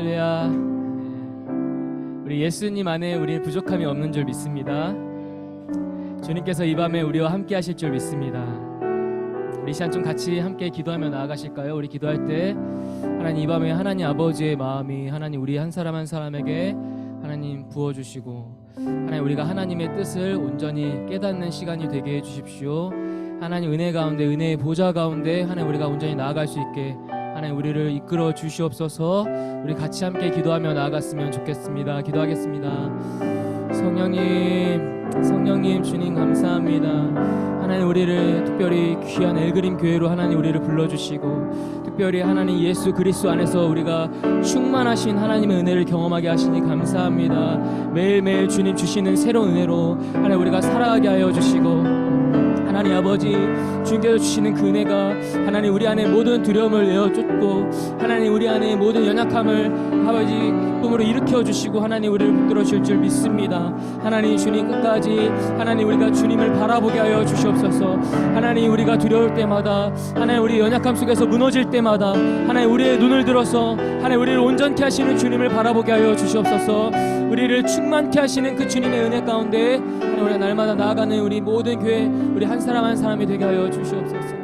할렐루야. 우리 예수님 안에 우리 부족함이 없는 줄 믿습니다. 주님께서 이 밤에 우리와 함께 하실 줄 믿습니다. 우리 시간 좀 같이 함께 기도하며 나아가실까요? 우리 기도할 때 하나님, 이 밤에 하나님 아버지의 마음이 하나님 우리 한 사람 한 사람에게 하나님 부어주시고, 하나님 우리가 하나님의 뜻을 온전히 깨닫는 시간이 되게 해주십시오. 하나님 은혜 가운데, 은혜의 보좌 가운데 하나님 우리가 온전히 나아갈 수 있게 하나님 우리를 이끌어 주시옵소서. 우리 같이 함께 기도하며 나아갔으면 좋겠습니다. 기도하겠습니다. 성령님 주님 감사합니다. 하나님 우리를 특별히 귀한 엘그림 교회로 하나님 우리를 불러주시고, 특별히 하나님 예수 그리스도 안에서 우리가 충만하신 하나님의 은혜를 경험하게 하시니 감사합니다. 매일매일 주님 주시는 새로운 은혜로 하나님 우리가 살아가게 하여 주시고, 하나님 아버지 주님께서 주시는 그 은혜가 하나님 우리 안에 모든 두려움을 내어쫓고, 하나님 우리 안에 모든 연약함을 아버지 기쁨으로 일으켜 주시고 하나님 우리를 붙들어 주실 줄 믿습니다. 하나님 주님 끝까지 하나님 우리가 주님을 바라보게 하여 주시옵소서. 하나님 우리가 두려울 때마다, 하나님 우리 연약함 속에서 무너질 때마다 하나님 우리의 눈을 들어서 하나님 우리를 온전케 하시는 주님을 바라보게 하여 주시옵소서. 우리를 충만케 하시는 그 주님의 은혜 가운데 하나님 우리가 날마다 나아가는 우리 모든 교회, 우리 한 사람 한 사람이 되게 하여 주시옵소서.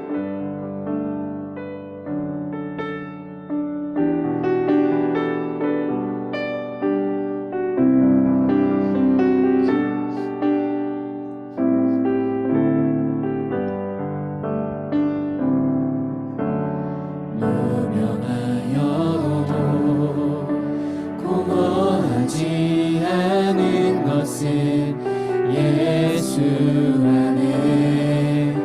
예수 안에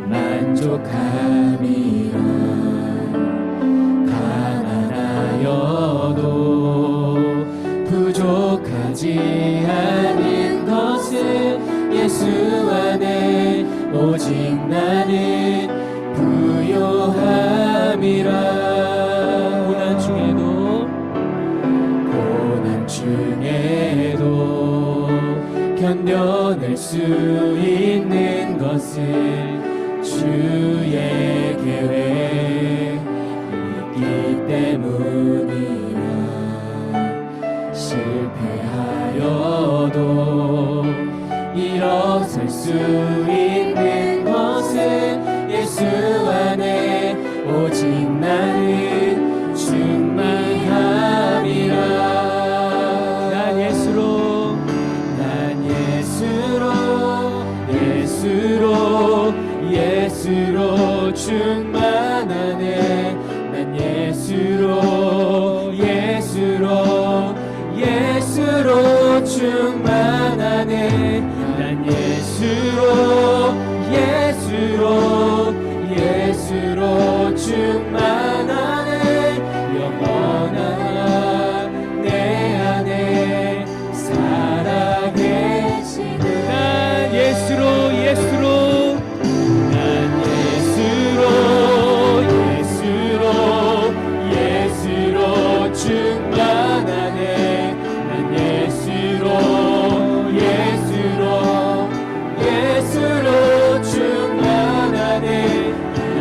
만족함이라. 가난하여도 부족하지 않은 것은 예수 안에 오직 나는 부요함이라. 고난 중에도 견뎌낼 수 있는 것은 주의 계획 있기 때문이라. 실패하여도 일어설 수 있는 것은 예수 안에 오직 나는 충만함이라. 예수로 충만하네. 난 예수로 충만하네. 난 예수로 충만하네. 영원한 내 안에 살아계시네. 난 예수로 충만하네. 난 예수로 충만하네. 난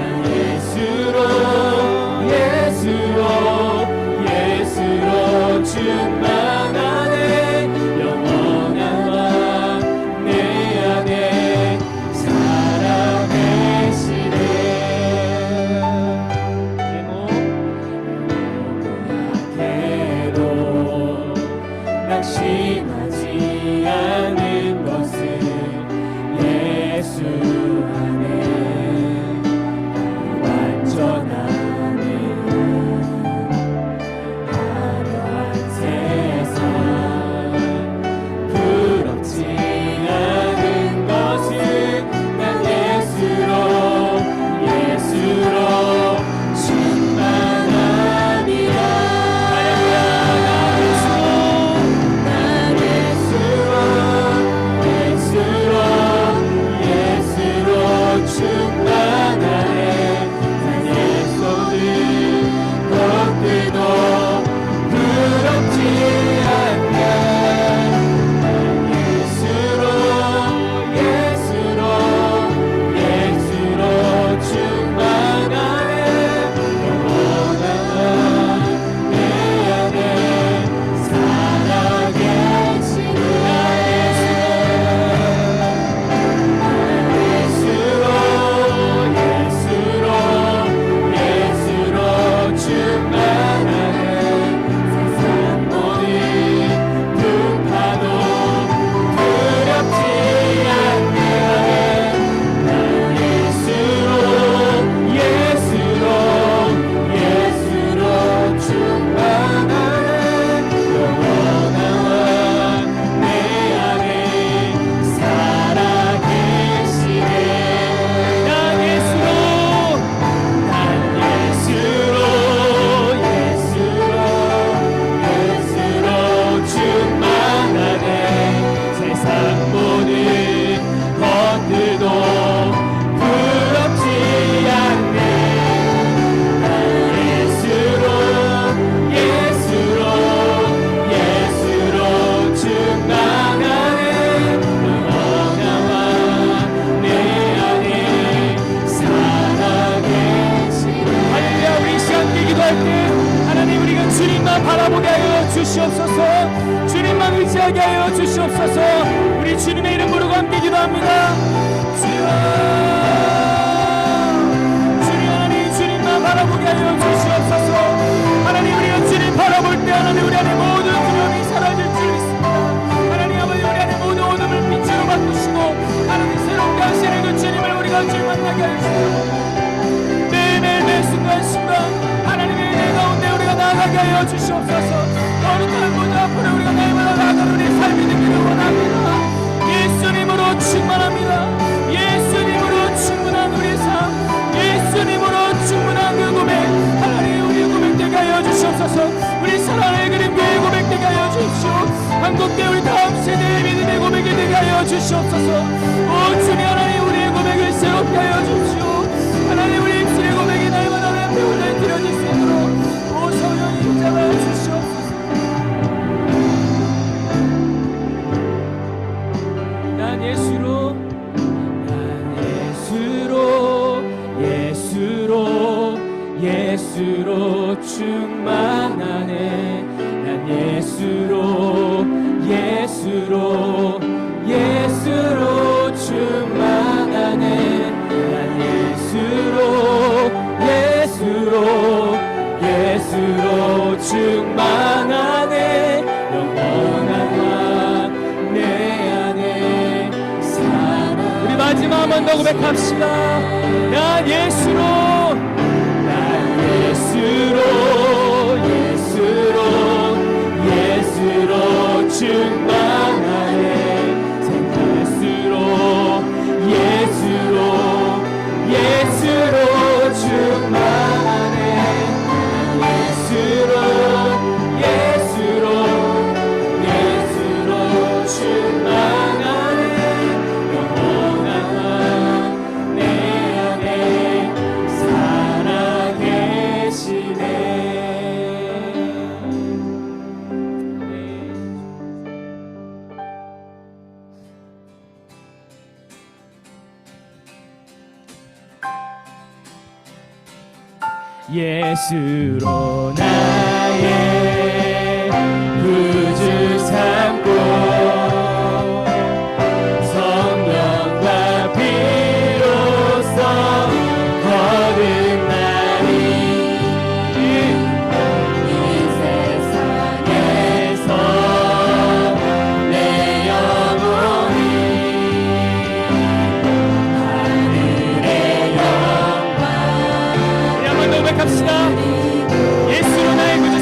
예수로 충만하네. 영원한 왕 내 안에 살아계시네. 낙심하지 않은 것은 예수 안에 완전함이. 화려한 세상 부럽지 않은 것은 난 예수로 충만함이라. 난 우리는 주님만 바라보게 하여 주시옵소서. 주님만 의지하게 하여 주시옵소서. 우리 주님의 이름 부르고 함께 기도합니다. 주여, 주님 하나님, 주님만 바라보게 하여 주시옵소서. 하나님, 우리가 주님 바라볼 때 하나님 우리 안에 모든 두려움이 사라질 줄 믿습니다. 하나님 아버지, 우리 안에 모든 어둠을 빛으로 바꾸시고 하나님 새롭게 하시는 그 주님을 우리가 주님 만나게 하여 주시옵소서. 매일매일 매 순간순간 하나님의 은혜 가운데 우리가 나아가게 하여 주시옵소서. 거룩한 보좌 앞으로 우리가 날마다 나아가는 우리 삶이 되기를 원합니다. 예수님으로 충만합니다. 예수님으로 충분한 우리 삶, 예수님으로 충분한 그 고백, 하나님 우리의 고백되게 하여 주시옵소서. 우리 사랑의 그림 교회 고백되게 하여 주십시오. 한국교회 우리 다음 세대의 믿음의 고백이 되게 하여 주시옵소서. 오 주님 하나님, 우리의 고백을 새롭게 하여 주십시오. 하나님, 우리 입술의 고백이 날마다 내 앞에 온전히 드려질 수 있도록 오 성령이 임재하여 주시옵소서. 난 예수로, 예수로 충만하네. 난 예수로 충만하네. 난 예수로 충만하네. 영원한 내 안에 살아. 우리 마지막 한 번 더 고백합시다. 난 예수로 충만하네. 예수로 충만하네. 예수로 충만하네. 영원한 내 안에 살아계시네. 예수로 나의 구주 삼고 성령과 피로써 거듭나리. 이 세상에서 내 영혼이 하늘의 영광. 우리 한번 더 고백합시다. 예수로 나의 구주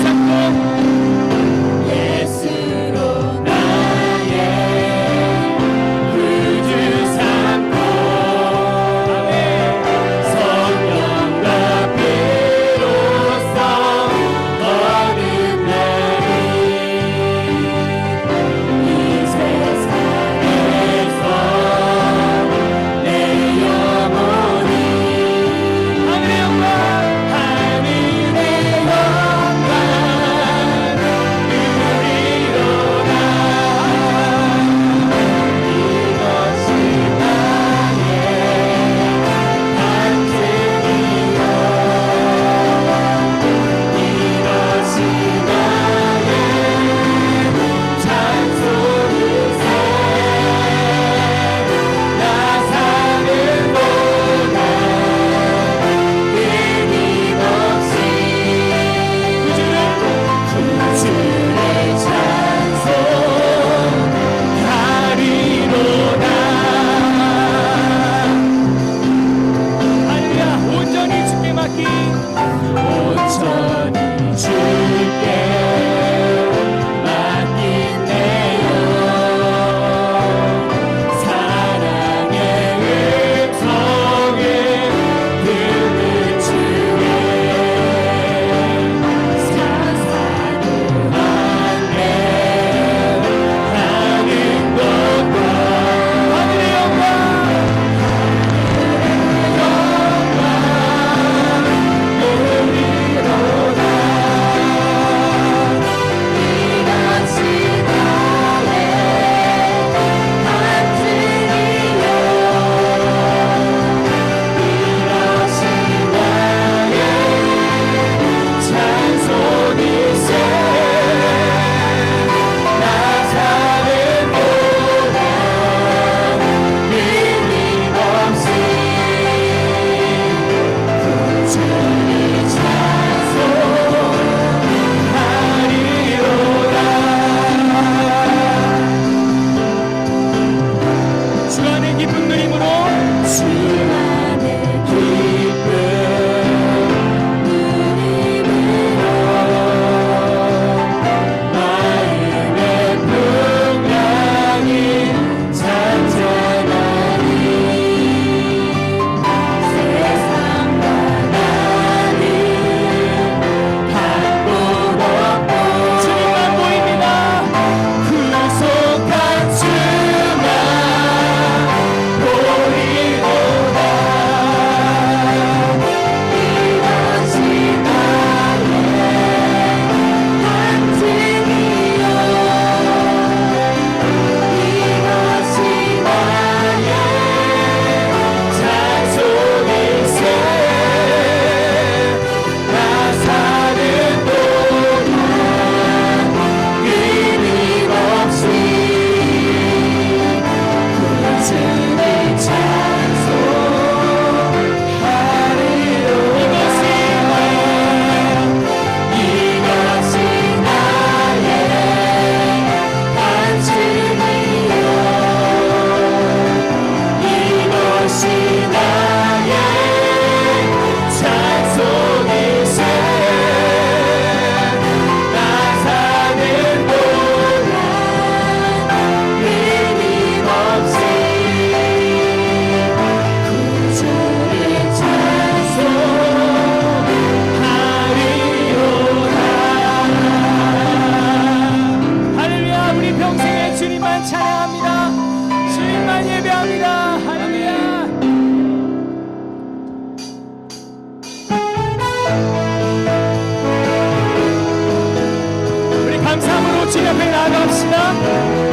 주님 앞에 나아갑시다.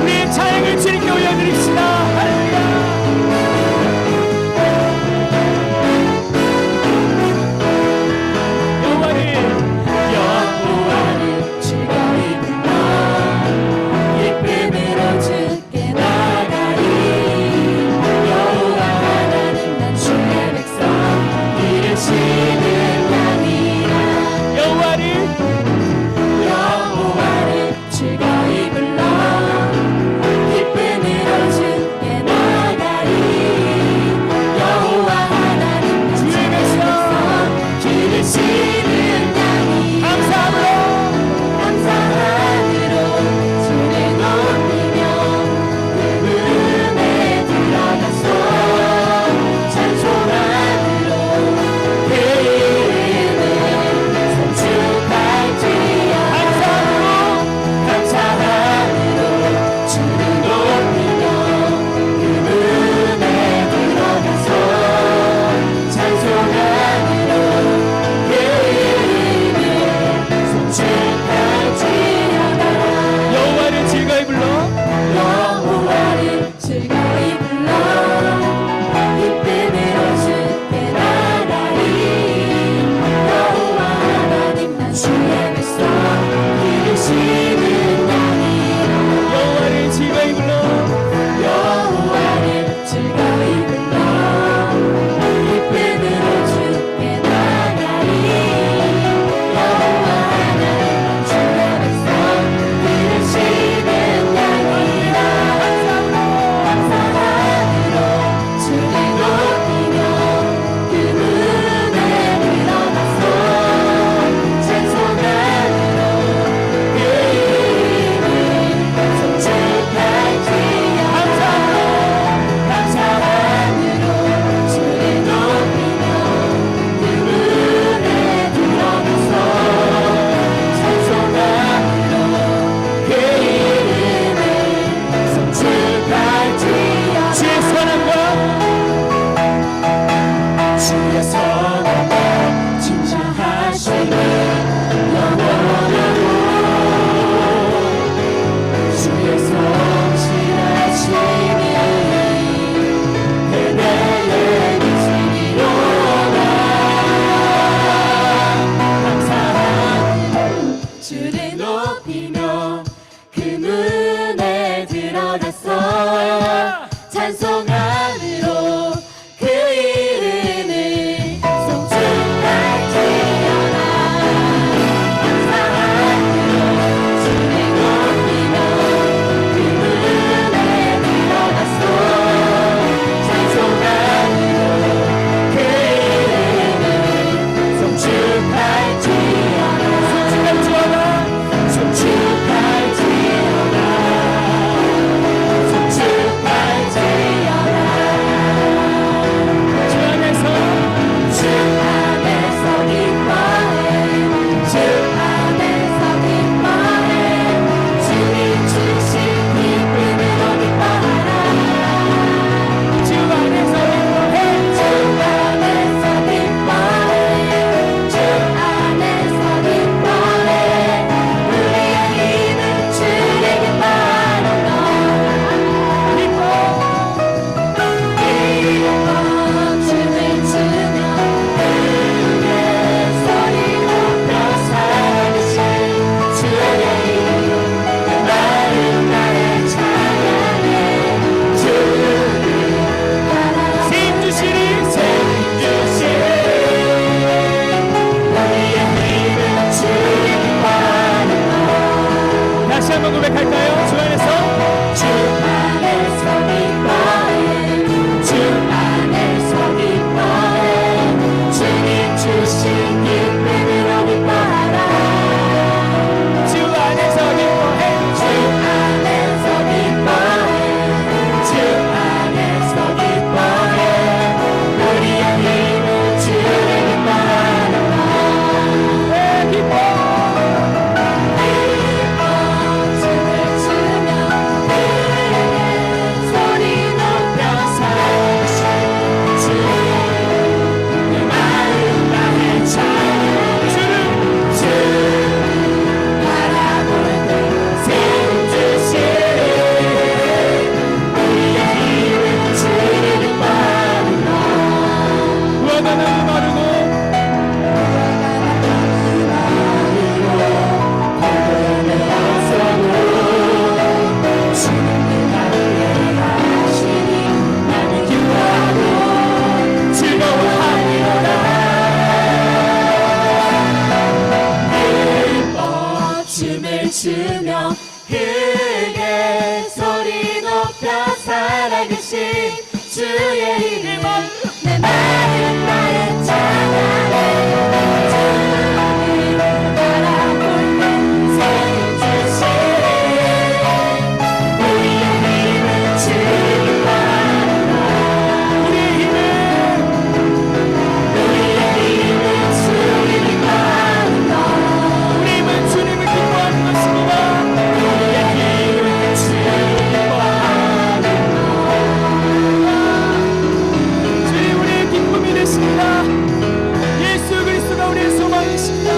우리의 찬양을 주님께 올려드립시다. 할렐루야. 여호와를 즐거이 불러 기쁨으로 주께 나가리. 여호와 하나님 난 주의 백성 기르시는 양이라. 여호와를 즐거이 불러 기쁨으로 주께 나가리. 여호와 하나님 난 주의 백성 기르시는 춤추며 크게 소리 높여 살아계신 주의 이름 내 마음 나의 찬양해 주님 바라볼 때 생일 주시네 우리의 힘은 주님 바라보라 우리의 힘은 주님 바라보라 우리 힘은 주님을 기뻐하는 것입니다. 우리의 힘은 주님 바라보라 주님 우리의 기쁨이 되십니다. 예수 그리스도가 우리의 소망이십니다.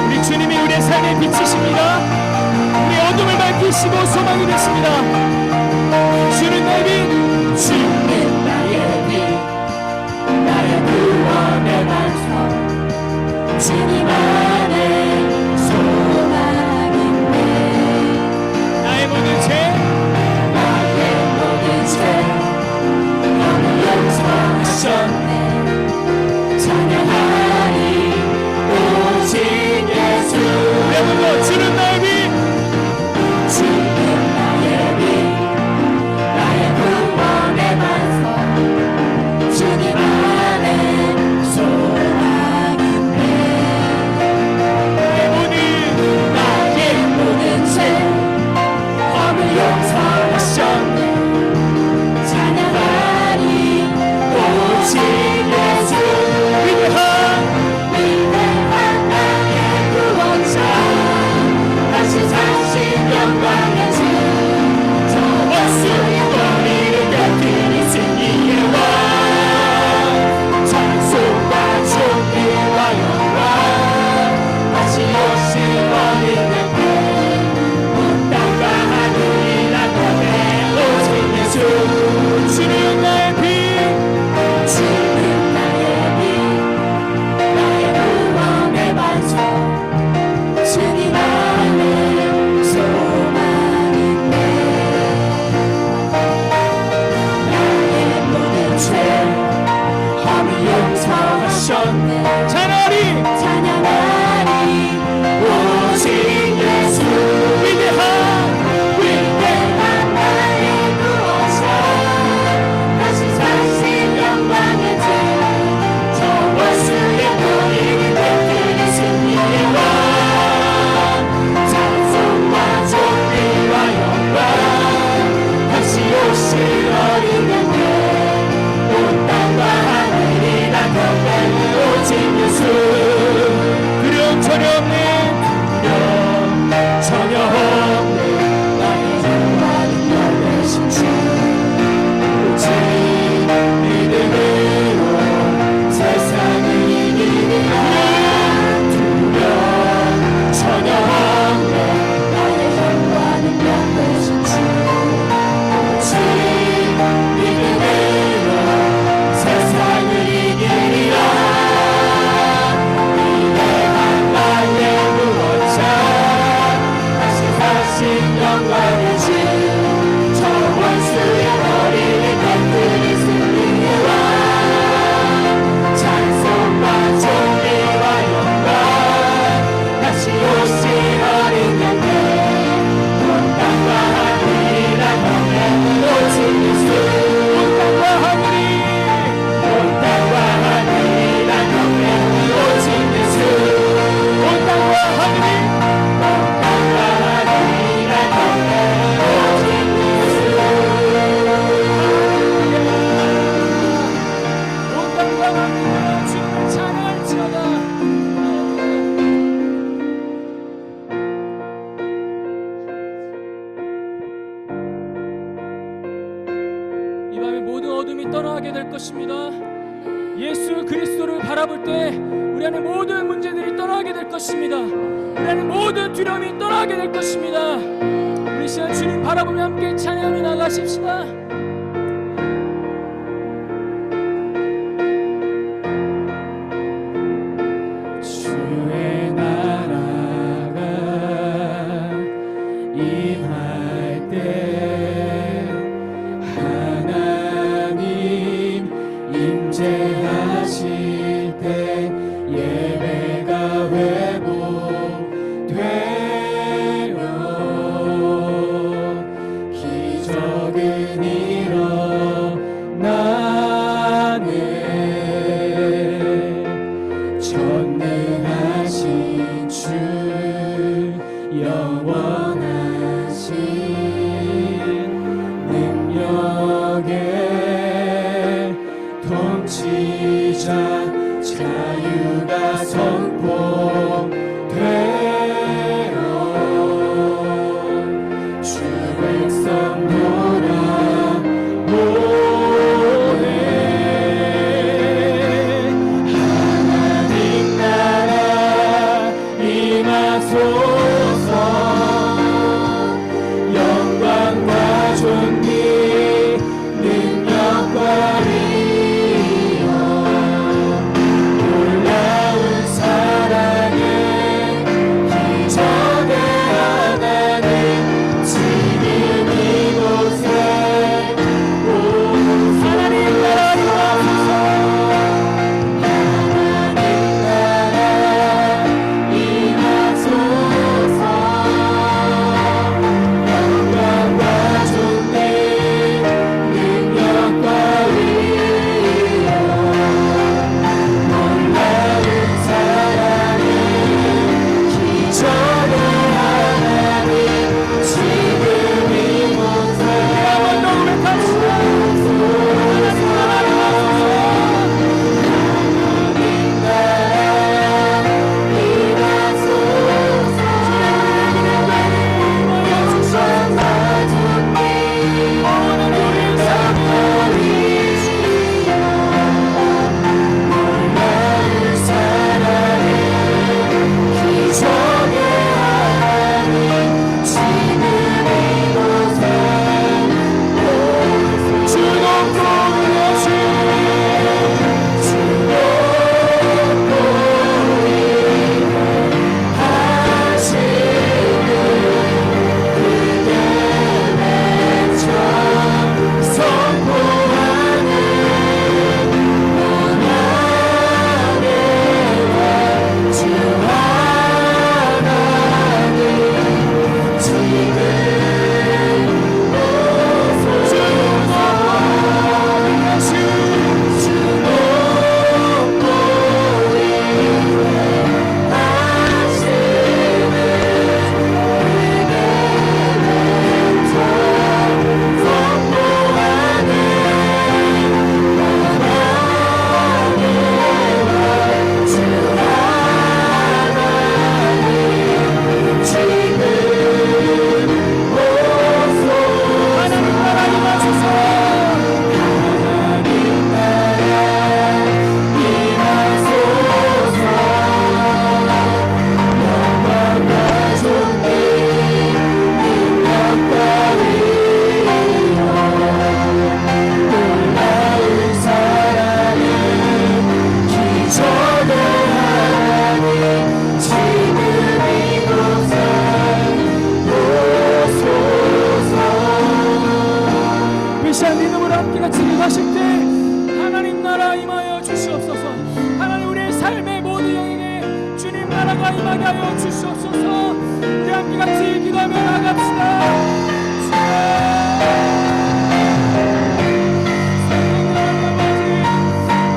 우리 주님이 우리의 삶의 빛이십니다. 우리 어둠을 밝히시고 소망이 되십니다. 주는 나의 빛, 주는 나의 빛 나의 구원의 반석 주님 안에 소망인데 나의 모든 죄, 나의 모든 죄 너무 용서하셨네 찬양하리 오직 예수 여러분도 주는 나의 빛, 주는 나의 빛 나의 구원의 반석 주님 안에 소망인데 나의 모든 죄 허물 용서하셨네 찬양하리 오직 예수 위대한 나의 구원자 다시 자신 영광의 주 저 원수의 머리를 꺾으니 승리의 왕 찬송과 존귀와 영광 다시 오실 어린 양께 온 땅과 하늘이란 너의 오직 예수 주는 나의 빛, 주는 나의 빛 나의 구원의 반석 주님 안에 소망인데 나의 모든 죄 허물 용서하셨네 찬양하리 찬양하리 오직 예수 위대한 나의 구원자 다시 사신 영광의 주저 원수의 머리를 꺾으니 승리의 왕 찬송과 존귀와 영광 다시 오실 어린 양께 온 땅과 하늘이란 경배 오직 예수 두려움 전혀 없는 전혀 없는 나의 힘과 능력 되신 주 오직 믿음으로 세상을 이기리라 두려움 전혀 없는 나의 힘과 능력 되신 주 오직 믿음으로 세상을 이기리라 위대한 나의 구원자 다시 사신 영광의 주저 원수의 머리를 꺾으니 승리의 왕 찬송과 존귀와 영광 다시 오실 어린 양께 온 땅과 하늘이란 너의 오직 예수 온 땅과 하늘이란 너의 오직 예수 온 땅과 하늘이 온 땅과 하늘이 주님을 찬양할지어다. 이 밤에 모든 어둠이 떠나게 될 것입니다. 예수 그리스도를 바라볼 때 우리 안에 모든 문제들이 떠나게 될 것입니다. 우리 안에 모든 두려움이 떠나게 될 것입니다. 우리 시간 주님 바라보며 함께 찬양하며 나가십시다. 주의 나라가 임할 때 시간 믿음으로 함께 같이 기도하실 때 하나님 나라 임하여 주시옵소서. 하나님 우리의 삶의 모든 영역에 주님 나라가 임하게 하여 주시옵소서. 우리 함께 같이 기도하며 나갑시다.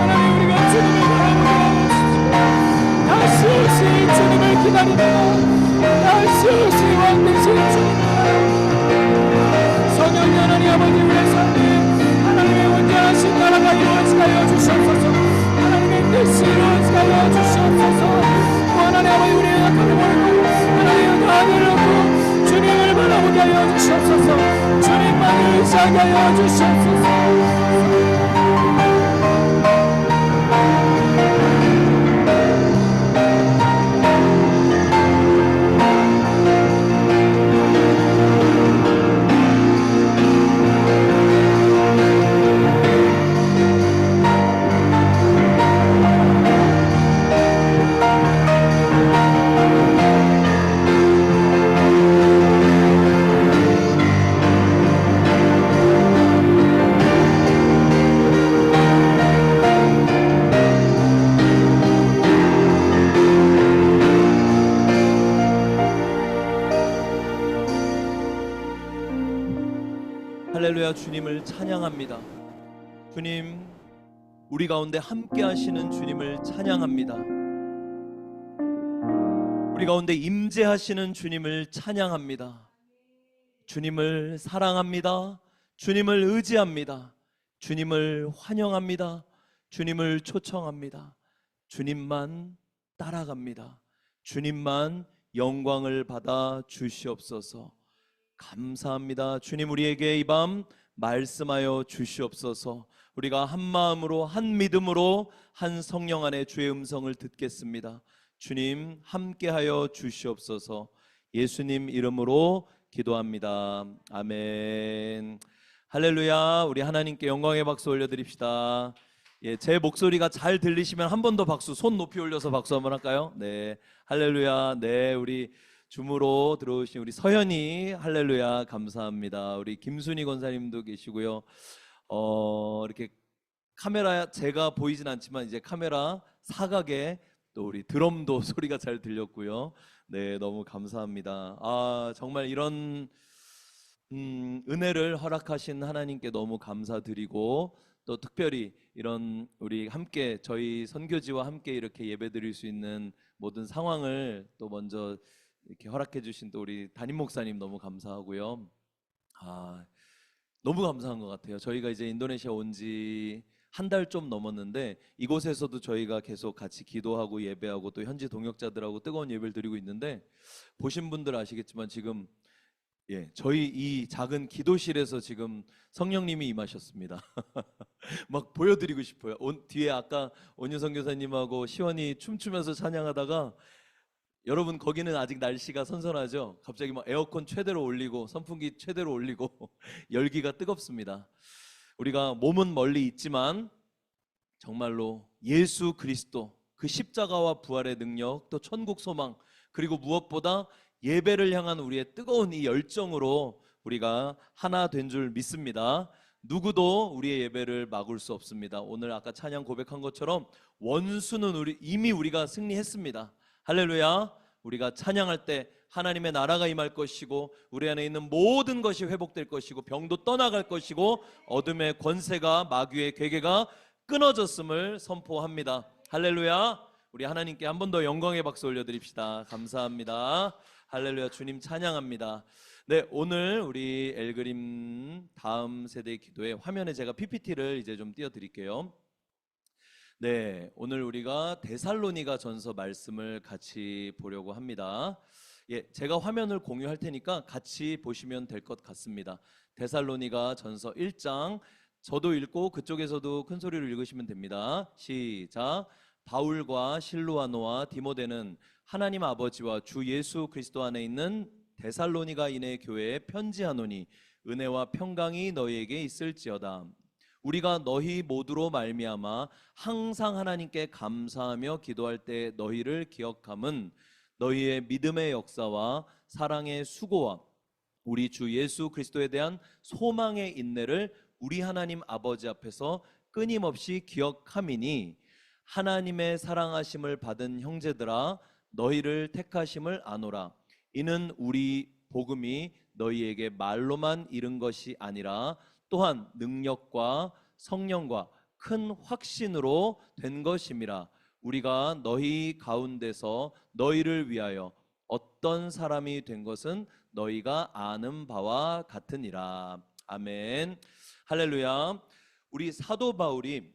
하나님 우리가 주님을 바라보며 다시 오실 주님을 기다리며 다시 오실 왕 되신 주님을 성령님 하나님 아버지 우리의 삶에 하나님의 원대하신 나라가 이루어지게 하여 주시옵소서. 하나님의 뜻이 이루어지게 하여 주시옵소서. 또 하나님 아버지 우리의 약함을 모르고 하나님의 나를 놓고 주님을 바라보게 하여 주시옵소서. 주님만을 의지하게 하여 주시옵소서. 할렐루야. 주님을 찬양합니다. 주님, 우리 가운데 함께 하시는 주님을 찬양합니다. 우리 가운데 임재하시는 주님을 찬양합니다. 주님을 사랑합니다. 주님을 의지합니다. 주님을 환영합니다. 주님을 초청합니다. 주님만 따라갑니다. 주님만 영광을 받아 주시옵소서. 감사합니다. 주님, 우리에게 이 밤 말씀하여 주시옵소서. 우리가 한 마음으로 한 믿음으로 한 성령 안에 주의 음성을 듣겠습니다. 주님 함께하여 주시옵소서. 예수님 이름으로 기도합니다. 아멘. 할렐루야. 우리 하나님께 영광의 박수 올려드립시다. 제 목소리가 잘 들리시면 한 번 더 박수, 손 높이 올려서 박수 한번 할까요? 네, 할렐루야. 네, 우리 줌으로 들어오신 우리 서현이 할렐루야 감사합니다. 우리 김순희 권사님도 계시고요. 이렇게 카메라 제가 보이진 않지만 이제 카메라 사각에 또 우리 드럼도 소리가 잘 들렸고요. 네, 너무 감사합니다. 정말 이런 은혜를 허락하신 하나님께 너무 감사드리고, 또 특별히 이런 우리 함께 저희 선교지와 함께 이렇게 예배드릴 수 있는 모든 상황을 또 먼저 이렇게 허락해 주신 또 우리 담임 목사님 너무 감사하고요. 너무 감사한 것 같아요. 저희가 이제 인도네시아 온 지 한 달 좀 넘었는데 이곳에서도 저희가 계속 같이 기도하고 예배하고 또 현지 동역자들하고 뜨거운 예배를 드리고 있는데, 보신 분들 아시겠지만 지금 저희 이 작은 기도실에서 지금 성령님이 임하셨습니다. 막 보여드리고 싶어요. 뒤에 아까 온유성 교사님하고 시원이 춤추면서 찬양하다가, 여러분 거기는 아직 날씨가 선선하죠? 갑자기 막 에어컨 최대로 올리고 선풍기 최대로 올리고 열기가 뜨겁습니다. 우리가 몸은 멀리 있지만 정말로 예수 그리스도 그 십자가와 부활의 능력, 또 천국 소망, 그리고 무엇보다 예배를 향한 우리의 뜨거운 이 열정으로 우리가 하나 된 줄 믿습니다. 누구도 우리의 예배를 막을 수 없습니다. 오늘 아까 찬양 고백한 것처럼 원수는 이미 우리가 승리했습니다. 할렐루야. 우리가 찬양할 때 하나님의 나라가 임할 것이고, 우리 안에 있는 모든 것이 회복될 것이고, 병도 떠나갈 것이고, 어둠의 권세가, 마귀의 괴계가 끊어졌음을 선포합니다. 할렐루야. 우리 하나님께 한 번 더 영광의 박수 올려드립시다. 감사합니다. 할렐루야. 주님 찬양합니다. 네, 오늘 우리 엘그림 다음 세대 기도의 화면에 제가 PPT를 이제 좀 띄워드릴게요. 네, 오늘 우리가 데살로니가 전서 말씀을 같이 보려고 합니다. 제가 화면을 공유할 테니까 같이 보시면 될 것 같습니다. 데살로니가 전서 1장, 저도 읽고 그쪽에서도 큰 소리로 읽으시면 됩니다. 시작. 바울과 실루아노와 디모데는 하나님 아버지와 주 예수 그리스도 안에 있는 데살로니가인의 교회에 편지하노니 은혜와 평강이 너희에게 있을지어다. 우리가 너희 모두로 말미암아 항상 하나님께 감사하며 기도할 때 너희를 기억함은 너희의 믿음의 역사와 사랑의 수고와 우리 주 예수 그리스도에 대한 소망의 인내를 우리 하나님 아버지 앞에서 끊임없이 기억함이니 하나님의 사랑하심을 받은 형제들아 너희를 택하심을 아노라. 이는 우리 복음이 너희에게 말로만 이른 것이 아니라 또한 능력과 성령과 큰 확신으로 된 것임이라. 우리가 너희 가운데서 너희를 위하여 어떤 사람이 된 것은 너희가 아는 바와 같으니라. 아멘. 할렐루야. 우리 사도 바울이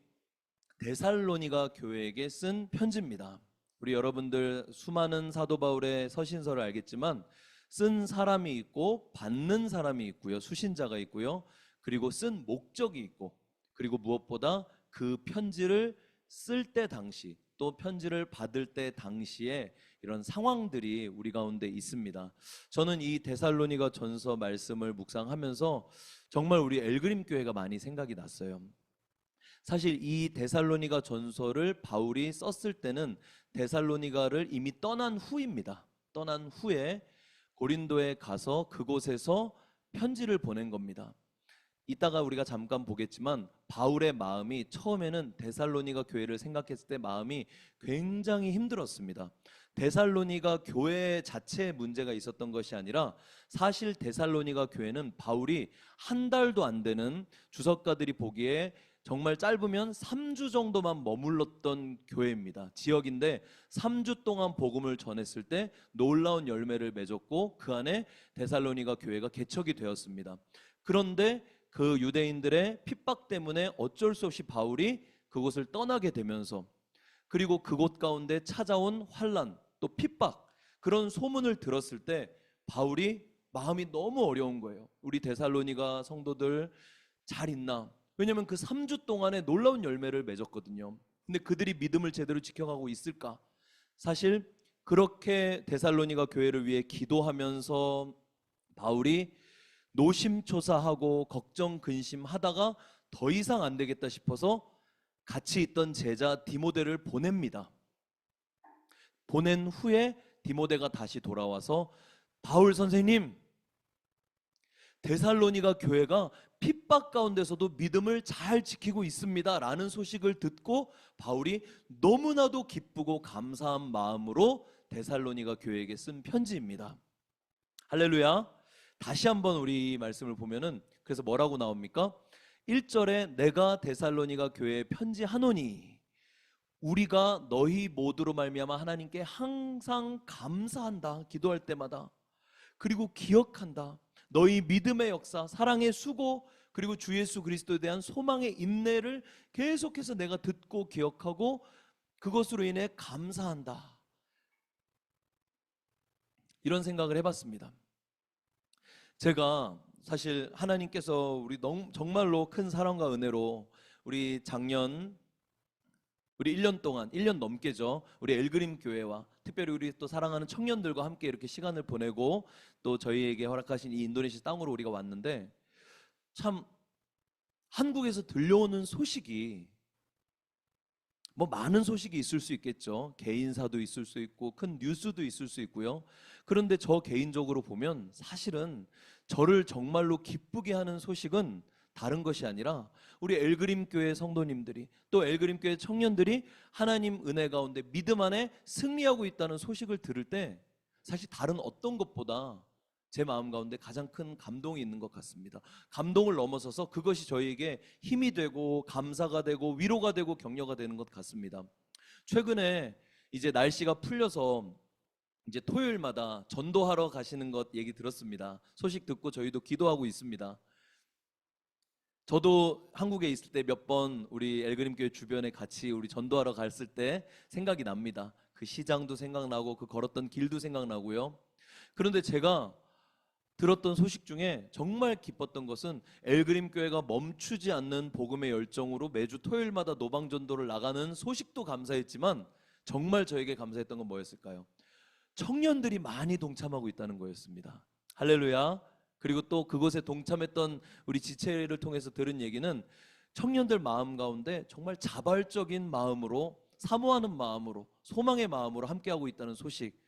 데살로니가 교회에게 쓴 편지입니다. 우리 여러분들 수많은 사도 바울의 서신서를 알겠지만 쓴 사람이 있고 받는 사람이 있고요. 수신자가 있고요. 그리고 쓴 목적이 있고, 그리고 무엇보다 그 편지를 쓸 때 당시, 또 편지를 받을 때 당시에 이런 상황들이 우리 가운데 있습니다. 저는 이 데살로니가 전서 말씀을 묵상하면서 정말 우리 엘그림 교회가 많이 생각이 났어요. 사실 이 데살로니가 전서를 바울이 썼을 때는 데살로니가를 이미 떠난 후입니다. 떠난 후에 고린도에 가서 그곳에서 편지를 보낸 겁니다. 이따가 우리가 잠깐 보겠지만 바울의 마음이 처음에는 데살로니가 교회를 생각했을 때 마음이 굉장히 힘들었습니다. 데살로니가 교회 자체에 문제가 있었던 것이 아니라 사실 데살로니가 교회는 바울이 한 달도 안 되는, 주석가들이 보기에 정말 짧으면 3주 정도만 머물렀던 교회입니다. 지역인데 3주 동안 복음을 전했을 때 놀라운 열매를 맺었고 그 안에 데살로니가 교회가 개척이 되었습니다. 그런데 그 유대인들의 핍박 때문에 어쩔 수 없이 바울이 그곳을 떠나게 되면서, 그리고 그곳 가운데 찾아온 환난, 또 핍박, 그런 소문을 들었을 때 바울이 마음이 너무 어려운 거예요. 우리 데살로니가 성도들 잘 있나? 왜냐하면 그 3주 동안에 놀라운 열매를 맺었거든요. 근데 그들이 믿음을 제대로 지켜가고 있을까? 사실 그렇게 데살로니가 교회를 위해 기도하면서 바울이 노심초사하고 걱정 근심하다가 더 이상 안 되겠다 싶어서 같이 있던 제자 디모데를 보냅니다. 보낸 후에 디모데가 다시 돌아와서 바울 선생님, 데살로니가 교회가 핍박 가운데서도 믿음을 잘 지키고 있습니다 라는 소식을 듣고 바울이 너무나도 기쁘고 감사한 마음으로 데살로니가 교회에게 쓴 편지입니다. 할렐루야. 다시 한번 우리 말씀을 보면은 그래서 뭐라고 나옵니까? 1절에 내가 데살로니가 교회에 편지하노니 우리가 너희 모두로 말미암아 하나님께 항상 감사한다. 기도할 때마다. 그리고 기억한다. 너희 믿음의 역사, 사랑의 수고, 그리고 주 예수 그리스도에 대한 소망의 인내를 계속해서 내가 듣고 기억하고 그것으로 인해 감사한다. 이런 생각을 해봤습니다. 제가 사실 하나님께서 우리 정말로 큰 사랑과 은혜로 우리 작년 우리 1년 동안 1년 넘게죠. 우리 엘그림 교회와 특별히 우리 또 사랑하는 청년들과 함께 이렇게 시간을 보내고 또 저희에게 허락하신 이 인도네시아 땅으로 우리가 왔는데 참 한국에서 들려오는 소식이 뭐 많은 소식이 있을 수 있겠죠. 개인사도 있을 수 있고 큰 뉴스도 있을 수 있고요. 그런데 저 개인적으로 보면 사실은 저를 정말로 기쁘게 하는 소식은 다른 것이 아니라 우리 엘그림 교회 성도님들이 또 엘그림 교회 청년들이 하나님 은혜 가운데 믿음 안에 승리하고 있다는 소식을 들을 때 사실 다른 어떤 것보다 제 마음 가운데 가장 큰 감동이 있는 것 같습니다. 감동을 넘어서서 그것이 저희에게 힘이 되고 감사가 되고 위로가 되고 격려가 되는 것 같습니다. 최근에 이제 날씨가 풀려서 이제 토요일마다 전도하러 가시는 것 얘기 들었습니다. 소식 듣고 저희도 기도하고 있습니다. 저도 한국에 있을 때 몇 번 우리 엘그림 교회 주변에 같이 우리 전도하러 갔을 때 생각이 납니다. 그 시장도 생각나고 그 걸었던 길도 생각나고요. 그런데 제가 들었던 소식 중에 정말 기뻤던 것은 엘그림 교회가 멈추지 않는 복음의 열정으로 매주 토요일마다 노방전도를 나가는 소식도 감사했지만 정말 저에게 감사했던 건 뭐였을까요? 청년들이 많이 동참하고 있다는 거였습니다. 할렐루야. 그리고 또 그곳에 동참했던 우리 지체를 통해서 들은 얘기는 청년들 마음 가운데 정말 자발적인 마음으로, 사모하는 마음으로, 소망의 마음으로 함께하고 있다는 소식,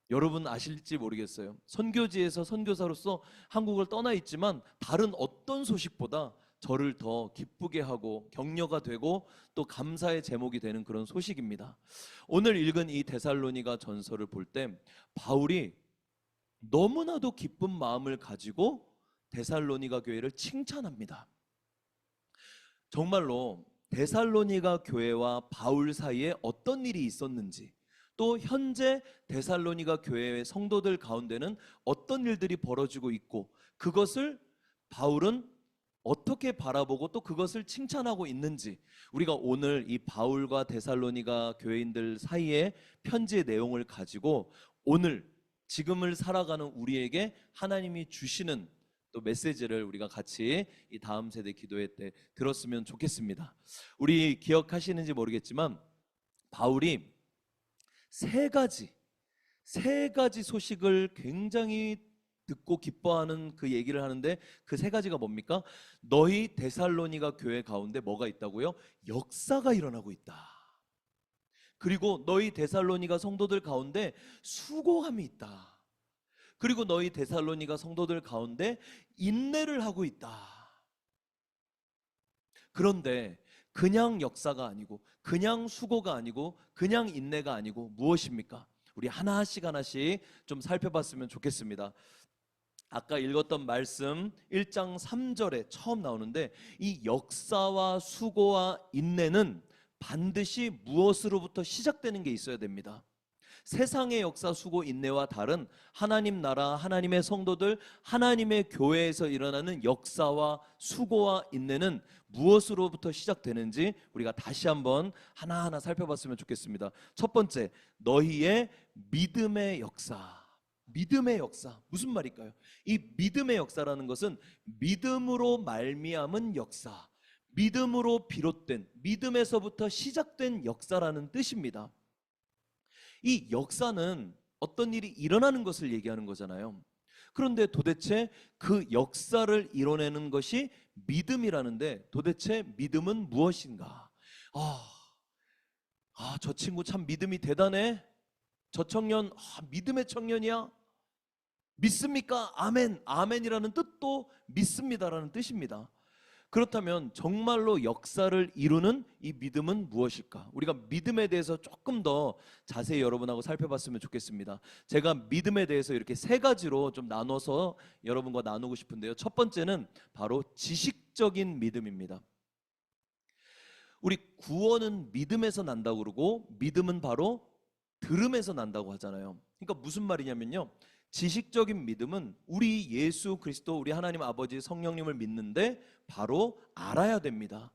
여러분 아실지 모르겠어요. 선교지에서 선교사로서 한국을 떠나 있지만 다른 어떤 소식보다 저를 더 기쁘게 하고 격려가 되고 또 감사의 제목이 되는 그런 소식입니다. 오늘 읽은 이 데살로니가 전서를 볼 때 바울이 너무나도 기쁜 마음을 가지고 데살로니가 교회를 칭찬합니다. 정말로 데살로니가 교회와 바울 사이에 어떤 일이 있었는지, 또 현재 데살로니가 교회의 성도들 가운데는 어떤 일들이 벌어지고 있고, 그것을 바울은 어떻게 바라보고 또 그것을 칭찬하고 있는지, 우리가 오늘 이 바울과 데살로니가 교회인들 사이의 편지의 내용을 가지고 오늘 지금을 살아가는 우리에게 하나님이 주시는 또 메시지를 우리가 같이 이 다음 세대 기도회 때 들었으면 좋겠습니다. 우리 기억하시는지 모르겠지만 바울이 세 가지 소식을 굉장히 듣고 기뻐하는 그 얘기를 하는데, 그 세 가지가 뭡니까? 너희 데살로니가 교회 가운데 뭐가 있다고요? 역사가 일어나고 있다. 그리고 너희 데살로니가 성도들 가운데 수고함이 있다. 그리고 너희 데살로니가 성도들 가운데 인내를 하고 있다. 그런데 그냥 역사가 아니고, 그냥 수고가 아니고, 그냥 인내가 아니고 무엇입니까? 우리 하나씩 좀 살펴봤으면 좋겠습니다. 아까 읽었던 말씀 1장 3절에 처음 나오는데, 이 역사와 수고와 인내는 반드시 무엇으로부터 시작되는 게 있어야 됩니다. 세상의 역사, 수고, 인내와 다른 하나님 나라, 하나님의 성도들, 하나님의 교회에서 일어나는 역사와 수고와 인내는 무엇으로부터 시작되는지 우리가 다시 한번 하나하나 살펴봤으면 좋겠습니다. 첫 번째, 너희의 믿음의 역사. 믿음의 역사, 무슨 말일까요? 이 믿음의 역사라는 것은 믿음으로 말미암은 역사, 믿음으로 비롯된, 믿음에서부터 시작된 역사라는 뜻입니다. 이 역사는 어떤 일이 일어나는 것을 얘기하는 거잖아요. 그런데 도대체 그 역사를 이뤄내는 것이 믿음이라는데, 도대체 믿음은 무엇인가? 저 친구 참 믿음이 대단해. 저 청년 믿음의 청년이야. 믿습니까? 아멘. 아멘이라는 뜻도 믿습니다라는 뜻입니다. 그렇다면 정말로 역사를 이루는 이 믿음은 무엇일까? 우리가 믿음에 대해서 조금 더 자세히 여러분하고 살펴봤으면 좋겠습니다. 제가 믿음에 대해서 이렇게 세 가지로 좀 나눠서 여러분과 나누고 싶은데요. 첫 번째는 바로 지식적인 믿음입니다. 우리 구원은 믿음에서 난다고 그러고, 믿음은 바로 들음에서 난다고 하잖아요. 그러니까 무슨 말이냐면요, 지식적인 믿음은 우리 예수 그리스도, 우리 하나님 아버지 성령님을 믿는데 바로 알아야 됩니다.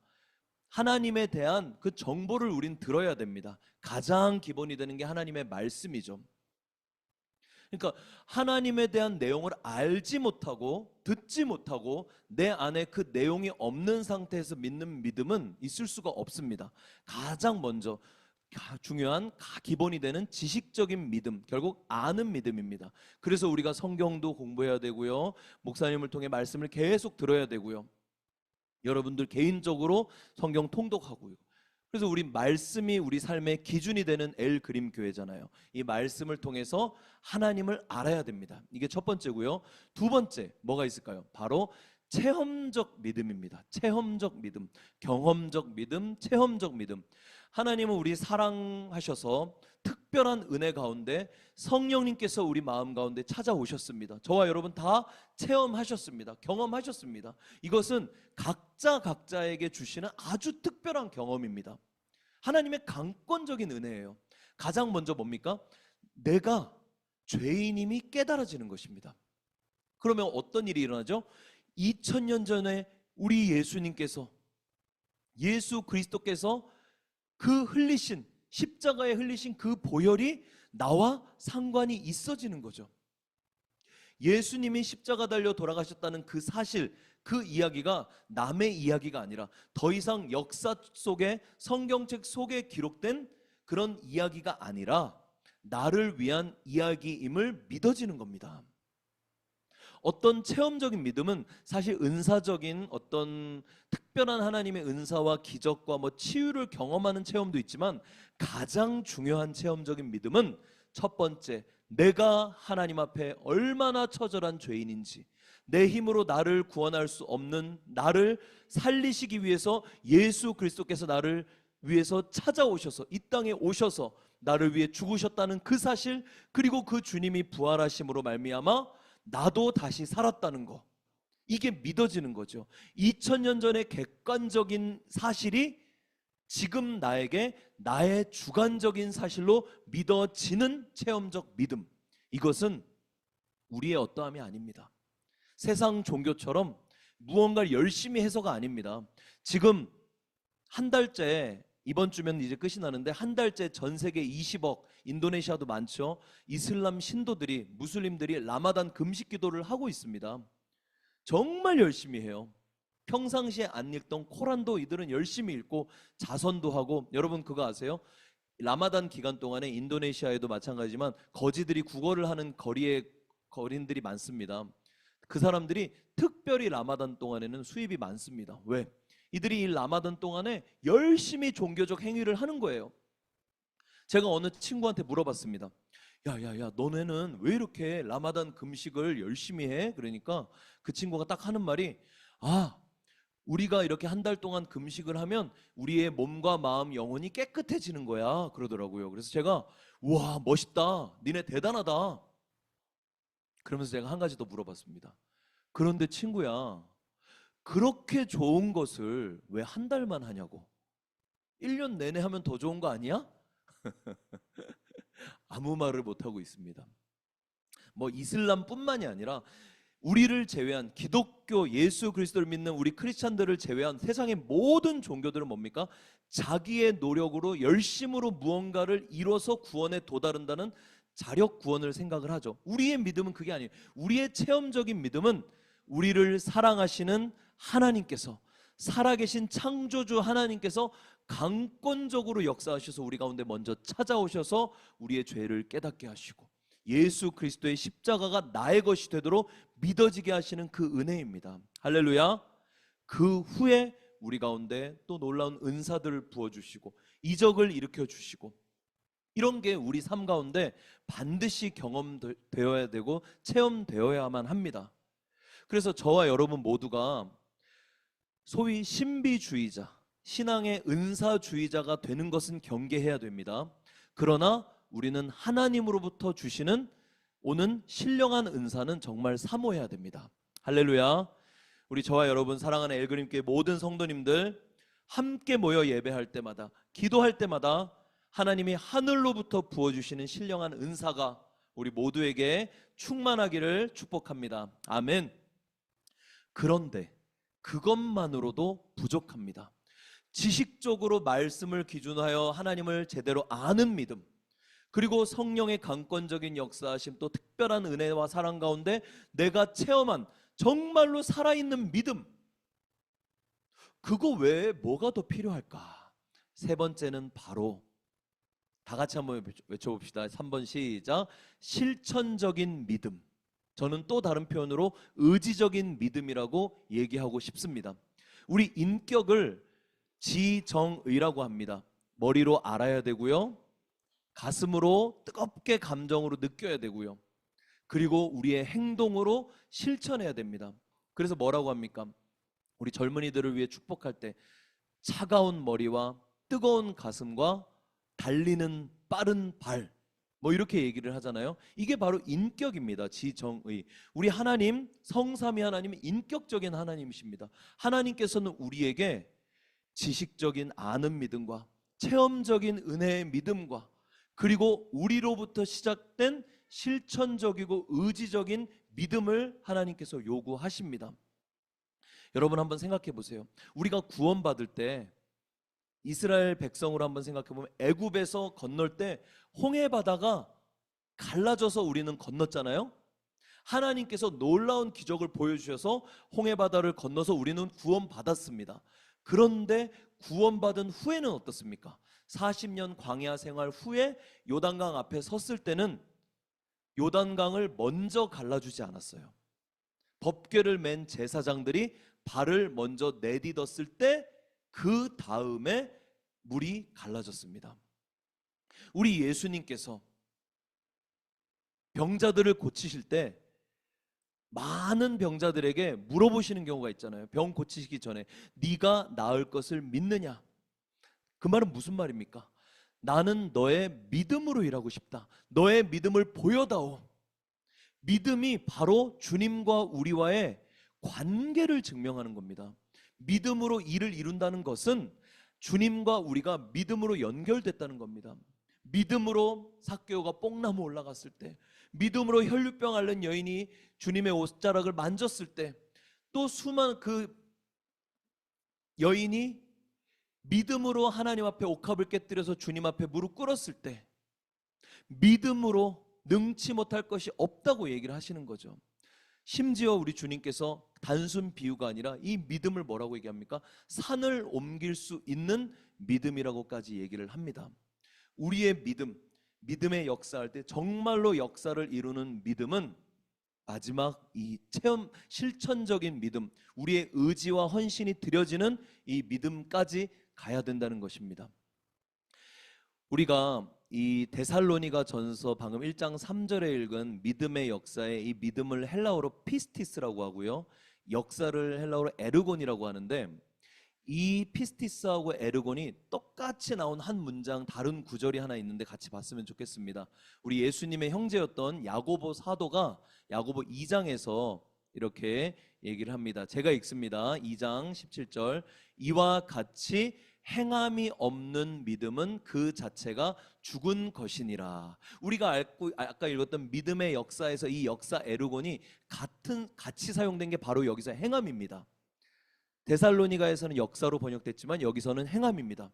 하나님에 대한 그 정보를 우린 들어야 됩니다. 가장 기본이 되는 게 하나님의 말씀이죠. 그러니까 하나님에 대한 내용을 알지 못하고 듣지 못하고 내 안에 그 내용이 없는 상태에서 믿는 믿음은 있을 수가 없습니다. 가장 먼저 중요한 기본이 되는 지식적인 믿음, 결국 아는 믿음입니다. 그래서 우리가 성경도 공부해야 되고요, 목사님을 통해 말씀을 계속 들어야 되고요, 여러분들 개인적으로 성경 통독하고요. 그래서 우리 말씀이 우리 삶의 기준이 되는 엘그림 교회잖아요. 이 말씀을 통해서 하나님을 알아야 됩니다. 이게 첫 번째고요. 두 번째 뭐가 있을까요? 바로 체험적 믿음입니다. 체험적 믿음, 경험적 믿음, 체험적 믿음. 하나님은 우리 사랑하셔서 특별한 은혜 가운데 성령님께서 우리 마음 가운데 찾아오셨습니다. 저와 여러분 다 체험하셨습니다. 경험하셨습니다. 이것은 각자에게 주시는 아주 특별한 경험입니다. 하나님의 강권적인 은혜예요. 가장 먼저 뭡니까? 내가 죄인임이 깨달아지는 것입니다. 그러면 어떤 일이 일어나죠? 2000년 전에 우리 예수님께서, 예수 그리스도께서 그 흘리신, 십자가에 흘리신 그 보혈이 나와 상관이 있어지는 거죠. 예수님이 십자가 달려 돌아가셨다는 그 사실, 그 이야기가 남의 이야기가 아니라 더 이상 역사 속에, 성경책 속에 기록된 그런 이야기가 아니라 나를 위한 이야기임을 믿어지는 겁니다. 어떤 체험적인 믿음은 사실 은사적인 어떤 특별한 하나님의 은사와 기적과 치유를 경험하는 체험도 있지만, 가장 중요한 체험적인 믿음은 첫 번째, 내가 하나님 앞에 얼마나 처절한 죄인인지, 내 힘으로 나를 구원할 수 없는 나를 살리시기 위해서 예수 그리스도께서 나를 위해서 찾아오셔서 이 땅에 오셔서 나를 위해 죽으셨다는 그 사실, 그리고 그 주님이 부활하심으로 말미암아 나도 다시 살았다는 거, 이게 믿어지는 거죠. 2000년 전의 객관적인 사실이 지금 나에게 나의 주관적인 사실로 믿어지는 체험적 믿음, 이것은 우리의 어떠함이 아닙니다. 세상 종교처럼 무언가를 열심히 해서가 아닙니다. 지금 한 달째, 이번 주면 이제 끝이 나는데 한 달째 전 세계 20억, 인도네시아도 많죠, 이슬람 신도들이, 무슬림들이 라마단 금식 기도를 하고 있습니다. 정말 열심히 해요. 평상시에 안 읽던 코란도 이들은 열심히 읽고 자선도 하고, 여러분 그거 아세요? 라마단 기간 동안에 인도네시아에도 마찬가지지만 거지들이 국어를 하는 거린들이 많습니다. 그 사람들이 특별히 라마단 동안에는 수입이 많습니다. 왜? 이들이 이 라마단 동안에 열심히 종교적 행위를 하는 거예요. 제가 어느 친구한테 물어봤습니다. 야야야, 너네는 왜 이렇게 라마단 금식을 열심히 해? 그러니까 그 친구가 딱 하는 말이, 우리가 이렇게 한 달 동안 금식을 하면 우리의 몸과 마음, 영혼이 깨끗해지는 거야, 그러더라고요. 그래서 제가, 우와, 멋있다, 니네 대단하다, 그러면서 제가 한 가지 더 물어봤습니다. 그런데 친구야, 그렇게 좋은 것을 왜 한 달만 하냐고. 1년 내내 하면 더 좋은 거 아니야? 아무 말을 못하고 있습니다. 뭐 이슬람뿐만이 아니라 우리를 제외한, 기독교 예수 그리스도를 믿는 우리 크리스찬들을 제외한 세상의 모든 종교들은 뭡니까? 자기의 노력으로 열심으로 무언가를 이뤄서 구원에 도다른다는 자력 구원을 생각을 하죠. 우리의 믿음은 그게 아니에요. 우리의 체험적인 믿음은 우리를 사랑하시는 하나님께서, 살아계신 창조주 하나님께서 강권적으로 역사하셔서 우리 가운데 먼저 찾아오셔서 우리의 죄를 깨닫게 하시고 예수 그리스도의 십자가가 나의 것이 되도록 믿어지게 하시는 그 은혜입니다. 할렐루야. 그 후에 우리 가운데 또 놀라운 은사들을 부어주시고 이적을 일으켜 주시고, 이런 게 우리 삶 가운데 반드시 경험되어야 되고 체험되어야만 합니다. 그래서 저와 여러분 모두가 소위 신비주의자, 신앙의 은사주의자가 되는 것은 경계해야 됩니다. 그러나 우리는 하나님으로부터 주시는 오는 신령한 은사는 정말 사모해야 됩니다. 할렐루야. 우리 저와 여러분 사랑하는 엘그림교회 모든 성도님들, 함께 모여 예배할 때마다, 기도할 때마다 하나님이 하늘로부터 부어주시는 신령한 은사가 우리 모두에게 충만하기를 축복합니다. 아멘. 그런데 그것만으로도 부족합니다. 지식적으로 말씀을 기준하여 하나님을 제대로 아는 믿음, 그리고 성령의 강권적인 역사하심, 또 특별한 은혜와 사랑 가운데 내가 체험한 정말로 살아있는 믿음, 그거 외에 뭐가 더 필요할까? 세 번째는 바로, 다 같이 한번 외쳐봅시다. 3번 시작. 실천적인 믿음. 저는 또 다른 표현으로 의지적인 믿음이라고 얘기하고 싶습니다. 우리 인격을 지정의라고 합니다. 머리로 알아야 되고요, 가슴으로 뜨겁게 감정으로 느껴야 되고요, 그리고 우리의 행동으로 실천해야 됩니다. 그래서 뭐라고 합니까? 우리 젊은이들을 위해 축복할 때 차가운 머리와 뜨거운 가슴과 달리는 빠른 발, 뭐 이렇게 얘기를 하잖아요. 이게 바로 인격입니다. 지정의. 우리 하나님, 성삼위 하나님은 인격적인 하나님이십니다. 하나님께서는 우리에게 지식적인 아는 믿음과 체험적인 은혜의 믿음과, 그리고 우리로부터 시작된 실천적이고 의지적인 믿음을 하나님께서 요구하십니다. 여러분 한번 생각해 보세요. 우리가 구원받을 때 이스라엘 백성으로 한번 생각해 보면 애굽에서 건널 때 홍해 바다가 갈라져서 우리는 건넜잖아요. 하나님께서 놀라운 기적을 보여주셔서 홍해 바다를 건너서 우리는 구원받았습니다. 그런데 구원받은 후에는 어떻습니까? 40년 광야 생활 후에 요단강 앞에 섰을 때는 요단강을 먼저 갈라주지 않았어요. 법궤를 맨 제사장들이 발을 먼저 내딛었을 때 그 다음에 물이 갈라졌습니다. 우리 예수님께서 병자들을 고치실 때 많은 병자들에게 물어보시는 경우가 있잖아요. 병 고치시기 전에 네가 나을 것을 믿느냐? 그 말은 무슨 말입니까? 나는 너의 믿음으로 일하고 싶다. 너의 믿음을 보여다오. 믿음이 바로 주님과 우리와의 관계를 증명하는 겁니다. 믿음으로 일을 이룬다는 것은 주님과 우리가 믿음으로 연결됐다는 겁니다. 믿음으로 삭개오가 뽕나무 올라갔을 때, 믿음으로 혈류병 앓는 여인이 주님의 옷자락을 만졌을 때, 또 수많은 그 여인이 믿음으로 하나님 앞에 옥합을 깨뜨려서 주님 앞에 무릎 꿇었을 때, 믿음으로 능치 못할 것이 없다고 얘기를 하시는 거죠. 심지어 우리 주님께서 단순 비유가 아니라 이 믿음을 뭐라고 얘기합니까? 산을 옮길 수 있는 믿음이라고까지 얘기를 합니다. 우리의 믿음, 믿음의 역사할 때 정말로 역사를 이루는 믿음은 마지막 이 체험, 실천적인 믿음, 우리의 의지와 헌신이 드려지는 이 믿음까지 가야 된다는 것입니다. 우리가 이 데살로니가 전서 방금 1장 3절에 읽은 믿음의 역사에 이 믿음을 헬라어로 피스티스라고 하고요, 역사를 헬라어로 에르곤이라고 하는데, 이 피스티스하고 에르곤이 똑같이 나온 한 문장 다른 구절이 하나 있는데 같이 봤으면 좋겠습니다. 우리 예수님의 형제였던 야고보 사도가 야고보 2장에서 이렇게 얘기를 합니다. 제가 읽습니다. 2장 17절, 이와 같이 행함이 없는 믿음은 그 자체가 죽은 것이니라. 우리가 아까 읽었던 믿음의 역사에서 이 역사 에르곤이 같이 사용된 게 바로 여기서 행함입니다. 데살로니가에서는 역사로 번역됐지만 여기서는 행함입니다.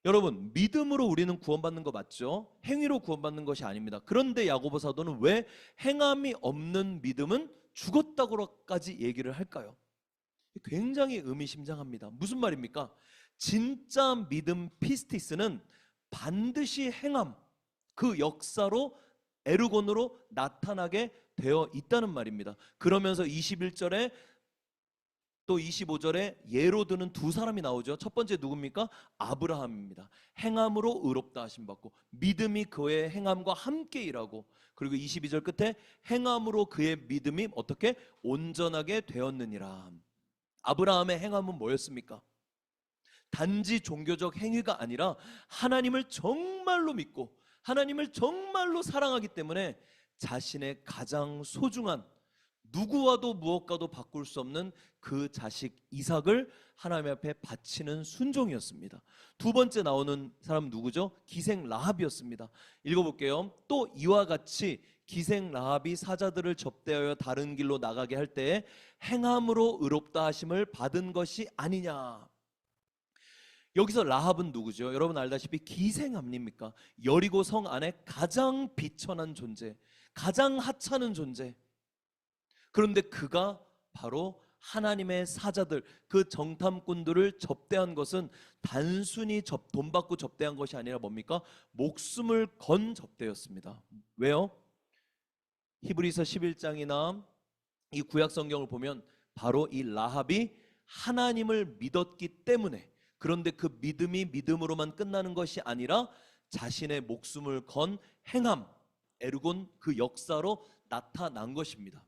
여러분, 믿음으로 우리는 구원받는 거 맞죠? 행위로 구원받는 것이 아닙니다. 그런데 야고보 사도는 왜 행함이 없는 믿음은 죽었다고까지 얘기를 할까요? 굉장히 의미심장합니다. 무슨 말입니까? 진짜 믿음 피스티스는 반드시 행함, 그 역사로 에르곤으로 나타나게 되어 있다는 말입니다. 그러면서 21절에 또 25절에 예로 드는 두 사람이 나오죠. 첫 번째 누굽니까? 아브라함입니다. 행함으로 의롭다 하심 받고 믿음이 그의 행함과 함께 일하고, 그리고 22절 끝에 행함으로 그의 믿음이 어떻게 온전하게 되었느니라. 아브라함의 행함은 뭐였습니까? 단지 종교적 행위가 아니라 하나님을 정말로 믿고 하나님을 정말로 사랑하기 때문에 자신의 가장 소중한, 누구와도 무엇과도 바꿀 수 없는 그 자식 이삭을 하나님 앞에 바치는 순종이었습니다. 두 번째 나오는 사람 누구죠? 기생 라합이었습니다. 읽어볼게요. 또 이와 같이 기생 라합이 사자들을 접대하여 다른 길로 나가게 할 때에 행함으로 의롭다 하심을 받은 것이 아니냐. 여기서 라합은 누구죠? 여러분 알다시피 기생 아닙니까? 여리고 성 안에 가장 비천한 존재, 가장 하찮은 존재. 그런데 그가 바로 하나님의 사자들, 그 정탐꾼들을 접대한 것은 단순히 돈 받고 접대한 것이 아니라 뭡니까? 목숨을 건 접대였습니다. 왜요? 히브리서 11장이나 이 구약 성경을 보면 바로 이 라합이 하나님을 믿었기 때문에, 그런데 그 믿음이 믿음으로만 끝나는 것이 아니라 자신의 목숨을 건 행함, 에르곤, 그 역사로 나타난 것입니다.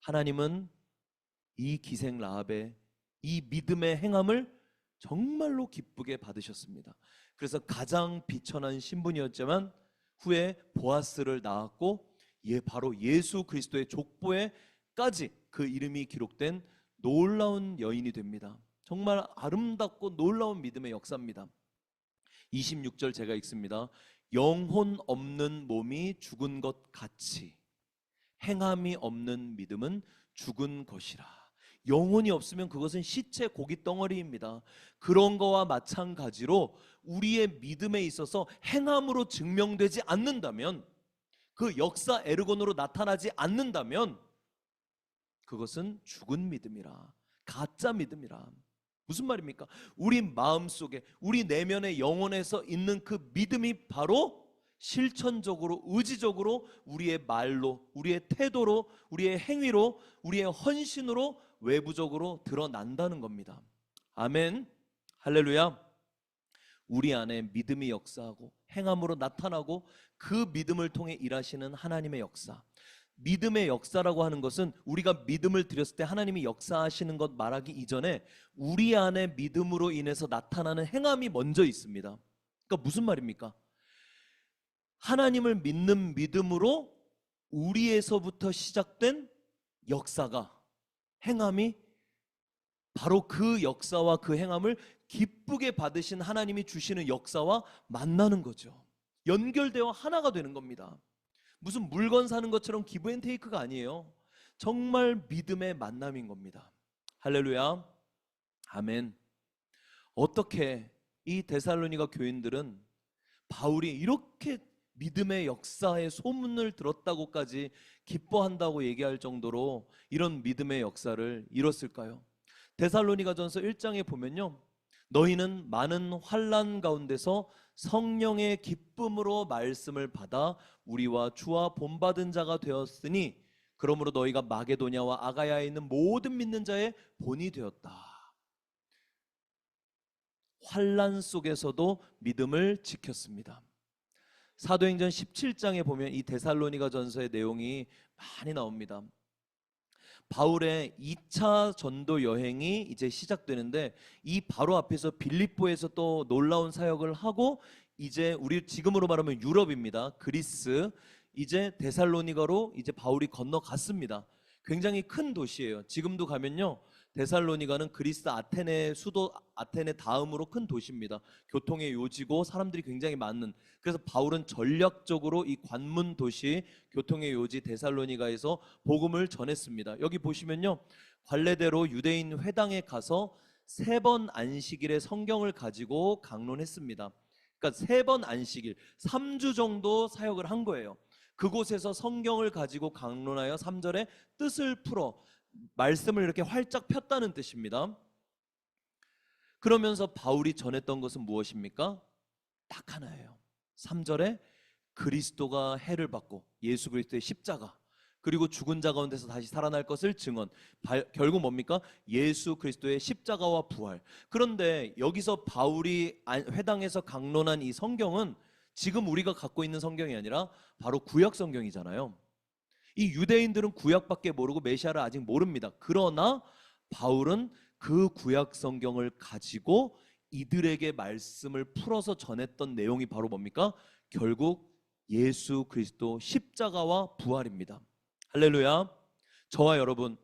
하나님은 이 기생 라합의 이 믿음의 행함을 정말로 기쁘게 받으셨습니다. 그래서 가장 비천한 신분이었지만 후에 보아스를 낳았고, 바로 예수 그리스도의 족보에까지 그 이름이 기록된 놀라운 여인이 됩니다. 정말 아름답고 놀라운 믿음의 역사입니다. 26절 제가 읽습니다. 영혼 없는 몸이 죽은 것 같이 행함이 없는 믿음은 죽은 것이라. 영혼이 없으면 그것은 시체 고기 덩어리입니다. 그런 거와 마찬가지로 우리의 믿음에 있어서 행함으로 증명되지 않는다면, 그 역사 에르곤으로 나타나지 않는다면 그것은 죽은 믿음이라, 가짜 믿음이라. 무슨 말입니까? 우리 마음속에, 우리 내면의 영혼에서 있는 그 믿음이 바로 실천적으로, 의지적으로 우리의 말로, 우리의 태도로, 우리의 행위로, 우리의 헌신으로 외부적으로 드러난다는 겁니다. 아멘, 할렐루야. 우리 안에 믿음이 역사하고 행함으로 나타나고 그 믿음을 통해 일하시는 하나님의 역사, 믿음의 역사라고 하는 것은 우리가 믿음을 드렸을 때 하나님이 역사하시는 것 말하기 이전에 우리 안에 믿음으로 인해서 나타나는 행함이 먼저 있습니다. 그러니까 무슨 말입니까? 하나님을 믿는 믿음으로 우리에서부터 시작된 역사가, 행함이 바로 그 역사와 그 행함을 기쁘게 받으신 하나님이 주시는 역사와 만나는 거죠. 연결되어 하나가 되는 겁니다. 무슨 물건 사는 것처럼 기브 앤 테이크가 아니에요. 정말 믿음의 만남인 겁니다. 할렐루야. 아멘. 어떻게 이 데살로니가 교인들은 바울이 이렇게 믿음의 역사의 소문을 들었다고까지 기뻐한다고 얘기할 정도로 이런 믿음의 역사를 이뤘을까요? 데살로니가전서 1장에 보면요, 너희는 많은 환난 가운데서 성령의 기쁨으로 말씀을 받아 우리와 주와 본받은 자가 되었으니 그러므로 너희가 마게도냐와 아가야에 있는 모든 믿는 자의 본이 되었다. 환난 속에서도 믿음을 지켰습니다. 사도행전 17장에 보면 이 데살로니가 전서의 내용이 많이 나옵니다. 바울의 2차 전도 여행이 이제 시작되는데 이 바로 앞에서 빌립보에서 또 놀라운 사역을 하고 이제 우리 지금으로 말하면 유럽입니다. 그리스, 이제 데살로니가로 이제 바울이 건너갔습니다. 굉장히 큰 도시예요. 지금도 가면요, 데살로니가는 그리스 아테네 수도 아테네 다음으로 큰 도시입니다. 교통의 요지고 사람들이 굉장히 많은, 그래서 바울은 전략적으로 이 관문 도시 교통의 요지 데살로니가에서 복음을 전했습니다. 여기 보시면요, 관례대로 유대인 회당에 가서 3번 안식일에 성경을 가지고 강론했습니다. 그러니까 3번 안식일 3주 정도 사역을 한 거예요. 그곳에서 성경을 가지고 강론하여 3절에 뜻을 풀어 말씀을 이렇게 활짝 폈다는 뜻입니다. 그러면서 바울이 전했던 것은 무엇입니까? 딱 하나예요. 3절에 그리스도가 해를 받고 예수 그리스도의 십자가, 그리고 죽은 자 가운데서 다시 살아날 것을 증언. 결국 뭡니까? 예수 그리스도의 십자가와 부활. 그런데 여기서 바울이 회당에서 강론한 이 성경은 지금 우리가 갖고 있는 성경이 아니라 바로 구약 성경이잖아요. 이 유대인들은 구약밖에 모르고 메시아를 아직 모릅니다. 그러나 바울은 그 구약 성경을 가지고 이들에게 말씀을 풀어서 전했던 내용이 바로 뭡니까? 결국 예수 그리스도 십자가와 부활입니다. 할렐루야. 저와 여러분,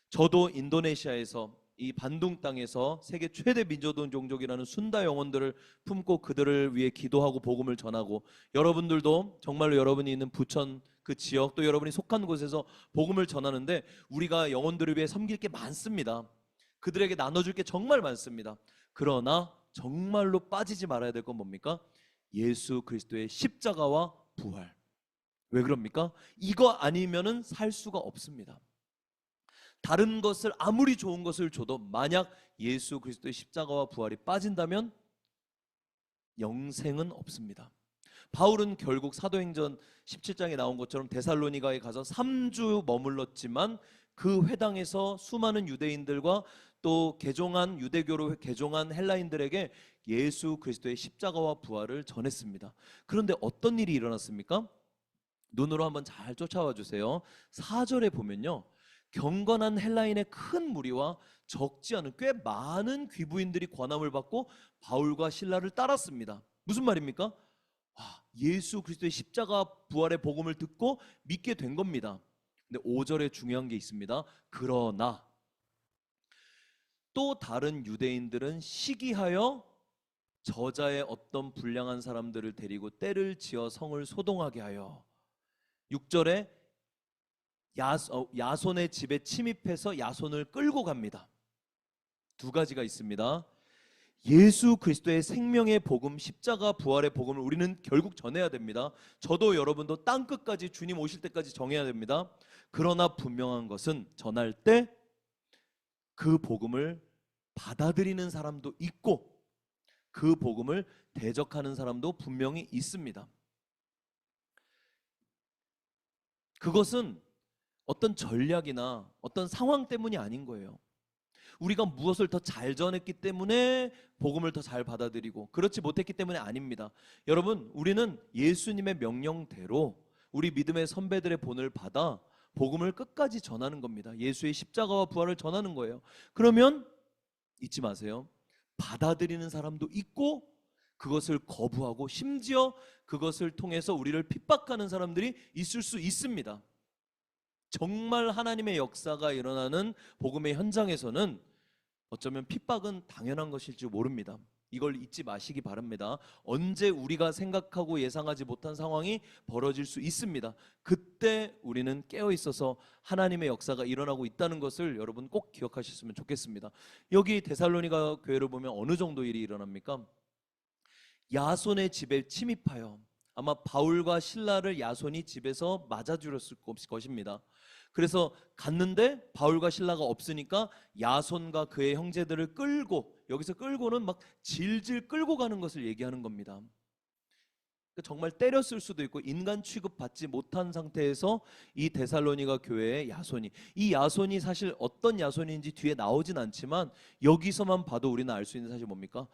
저도 인도네시아에서 이 반둥 땅에서 세계 최대 민족동 종족이라는 순다 영혼들을 품고 그들을 위해 기도하고 복음을 전하고, 여러분들도 정말로 여러분이 있는 부천 그 지역 또 여러분이 속한 곳에서 복음을 전하는데 우리가 영혼들을 위해 섬길 게 많습니다. 그들에게 나눠줄 게 정말 많습니다. 그러나 정말로 빠지지 말아야 될 건 뭡니까? 예수 그리스도의 십자가와 부활. 왜 그럽니까? 이거 아니면은 살 수가 없습니다. 다른 것을 아무리 좋은 것을 줘도 만약 예수 그리스도의 십자가와 부활이 빠진다면 영생은 없습니다. 바울은 결국 사도행전 17장에 나온 것처럼 데살로니가에 가서 3주 머물렀지만 그 회당에서 수많은 유대인들과 또 개종한 유대교로 개종한 헬라인들에게 예수 그리스도의 십자가와 부활을 전했습니다. 그런데 어떤 일이 일어났습니까? 눈으로 한번 잘 쫓아와 주세요. 4절에 보면요, 경건한 헬라인의 큰 무리와 적지 않은 꽤 많은 귀부인들이 권함을 받고 바울과 실라를 따랐습니다. 무슨 말입니까? 예수 그리스도의 십자가 부활의 복음을 듣고 믿게 된 겁니다. 근데 5절에 중요한 게 있습니다. 그러나 또 다른 유대인들은 시기하여 저자의 어떤 불량한 사람들을 데리고 때를 지어 성을 소동하게 하여, 6절에 야손의 집에 침입해서 야손을 끌고 갑니다. 두 가지가 있습니다. 예수 그리스도의 생명의 복음, 십자가 부활의 복음을 우리는 결국 전해야 됩니다. 저도 여러분도 땅끝까지 주님 오실 때까지 정해야 됩니다. 그러나 분명한 것은 전할 때 그 복음을 받아들이는 사람도 있고 그 복음을 대적하는 사람도 분명히 있습니다. 그것은 어떤 전략이나 어떤 상황 때문이 아닌 거예요. 우리가 무엇을 더 잘 전했기 때문에 복음을 더 잘 받아들이고 그렇지 못했기 때문에 아닙니다. 여러분, 우리는 예수님의 명령대로 우리 믿음의 선배들의 본을 받아 복음을 끝까지 전하는 겁니다. 예수의 십자가와 부활을 전하는 거예요. 그러면 잊지 마세요. 받아들이는 사람도 있고 그것을 거부하고 심지어 그것을 통해서 우리를 핍박하는 사람들이 있을 수 있습니다. 정말 하나님의 역사가 일어나는 복음의 현장에서는 어쩌면 핍박은 당연한 것일지 모릅니다. 이걸 잊지 마시기 바랍니다. 언제 우리가 생각하고 예상하지 못한 상황이 벌어질 수 있습니다. 그때 우리는 깨어 있어서 하나님의 역사가 일어나고 있다는 것을 여러분 꼭 기억하셨으면 좋겠습니다. 여기 데살로니가 교회를 보면 어느 정도 일이 일어납니까? 야손의 집에 침입하여 아마 바울과 실라를 야손이 집에서 맞아 죽였을 것입니다. 그래서 갔는데 바울과 실라가 없으니까 야손과 그의 형제들을 끌고, 여기서 끌고는 막 질질 끌고 가는 것을 얘기하는 겁니다. 정말 때렸을 수도 있고 인간 취급받지 못한 상태에서 이 데살로니가 교회의 야손이, 이 야손이 사실 어떤 야손인지 뒤에 나오진 않지만 여기서만 봐도 우리는 알 수 있는 사실이 뭡니까?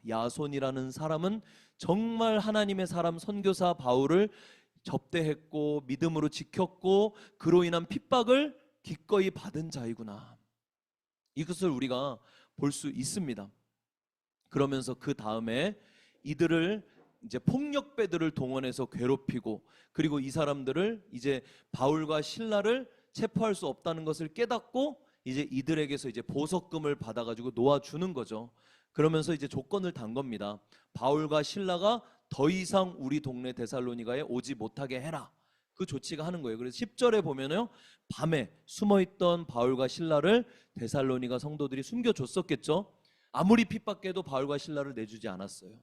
야손이라는 사람은 정말 하나님의 사람 선교사 바울을 접대했고 믿음으로 지켰고 그로 인한 핍박을 기꺼이 받은 자이구나. 이것을 우리가 볼 수 있습니다. 그러면서 그 다음에 이들을 이제 폭력배들을 동원해서 괴롭히고, 그리고 이 사람들을 이제 바울과 실라를 체포할 수 없다는 것을 깨닫고 이제 이들에게서 이제 보석금을 받아가지고 놓아주는 거죠. 그러면서 이제 조건을 단 겁니다. 바울과 실라가 더 이상 우리 동네 데살로니가에 오지 못하게 해라. 그 조치가 하는 거예요. 그래서 10절에 보면요, 밤에 숨어있던 바울과 실라를 데살로니가 성도들이 숨겨줬었겠죠. 아무리 핍박해도 바울과 실라를 내주지 않았어요.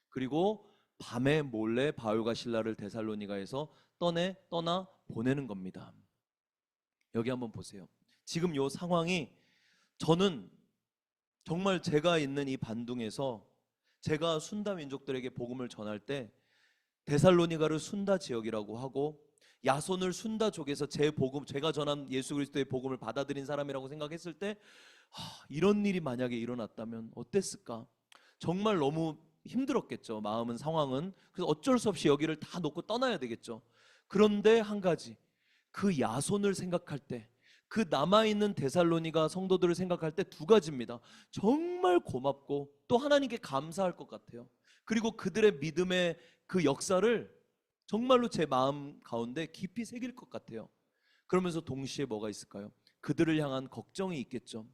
그리고 밤에 몰래 바울과 실라를 데살로니가에서 떠나 보내는 겁니다. 여기 한번 보세요. 지금 이 상황이, 저는 정말 제가 있는 이 반둥에서 제가 순다 민족들에게 복음을 전할 때 데살로니가를 순다 지역이라고 하고 야손을 순다 족에서 제 복음, 제가 전한 예수 그리스도의 복음을 받아들인 사람이라고 생각했을 때 이런 일이 만약에 일어났다면 어땠을까? 정말 너무 힘들었겠죠. 마음은, 상황은. 그래서 어쩔 수 없이 여기를 다 놓고 떠나야 되겠죠. 그런데 한 가지, 그 야손을 생각할 때, 그 남아있는 데살로니가 성도들을 생각할 때 두 가지입니다. 정말 고맙고 또 하나님께 감사할 것 같아요. 그리고 그들의 믿음의 그 역사를 정말로 제 마음 가운데 깊이 새길 것 같아요. 그러면서 동시에 뭐가 있을까요? 그들을 향한 걱정이 있겠죠.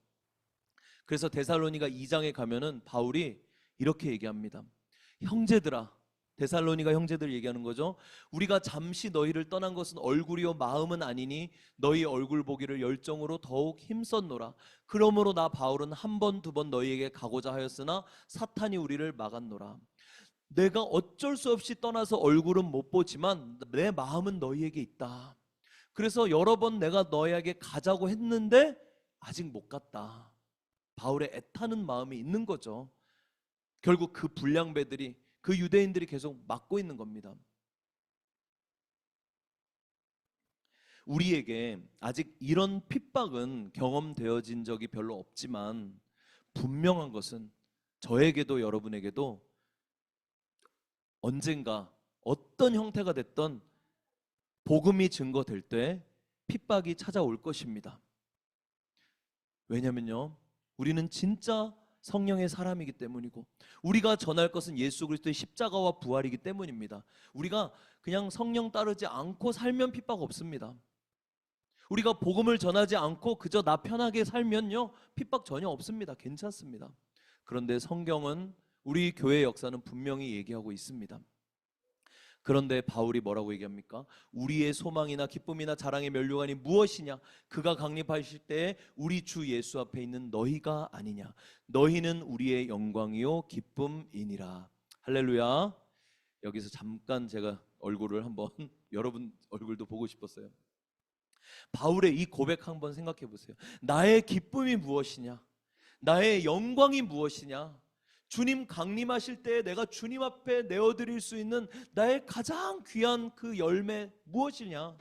그래서 데살로니가 2장에 가면은 바울이 이렇게 얘기합니다. 형제들아, 데살로니가 형제들 얘기하는 거죠. 우리가 잠시 너희를 떠난 것은 얼굴이요 마음은 아니니 너희 얼굴 보기를 열정으로 더욱 힘썼노라. 그러므로 나 바울은 한 번 두 번 너희에게 가고자 하였으나 사탄이 우리를 막았노라. 내가 어쩔 수 없이 떠나서 얼굴은 못 보지만 내 마음은 너희에게 있다. 그래서 여러 번 내가 너희에게 가자고 했는데 아직 못 갔다. 바울의 애타는 마음이 있는 거죠. 결국 그 불량배들이, 그 유대인들이 계속 막고 있는 겁니다. 우리에게 아직 이런 핍박은 경험되어진 적이 별로 없지만 분명한 것은 저에게도 여러분에게도 언젠가 어떤 형태가 됐던 복음이 증거될 때 핍박이 찾아올 것입니다. 왜냐면요, 우리는 진짜 성령의 사람이기 때문이고 우리가 전할 것은 예수 그리스도의 십자가와 부활이기 때문입니다. 우리가 그냥 성령 따르지 않고 살면 핍박 없습니다. 우리가 복음을 전하지 않고 그저 나 편하게 살면요, 핍박 전혀 없습니다. 괜찮습니다. 그런데 성경은, 우리 교회의 역사는 분명히 얘기하고 있습니다. 그런데 바울이 뭐라고 얘기합니까? 우리의 소망이나 기쁨이나 자랑의 면류관이 무엇이냐? 그가 강림하실 때에 우리 주 예수 앞에 있는 너희가 아니냐? 너희는 우리의 영광이요 기쁨이니라. 할렐루야. 여기서 잠깐 제가 얼굴을 한번 여러분 얼굴도 보고 싶었어요. 바울의 이 고백 한번 생각해 보세요. 나의 기쁨이 무엇이냐? 나의 영광이 무엇이냐? 주님 강림하실 때 내가 주님 앞에 내어드릴 수 있는 나의 가장 귀한 그 열매 무엇이냐?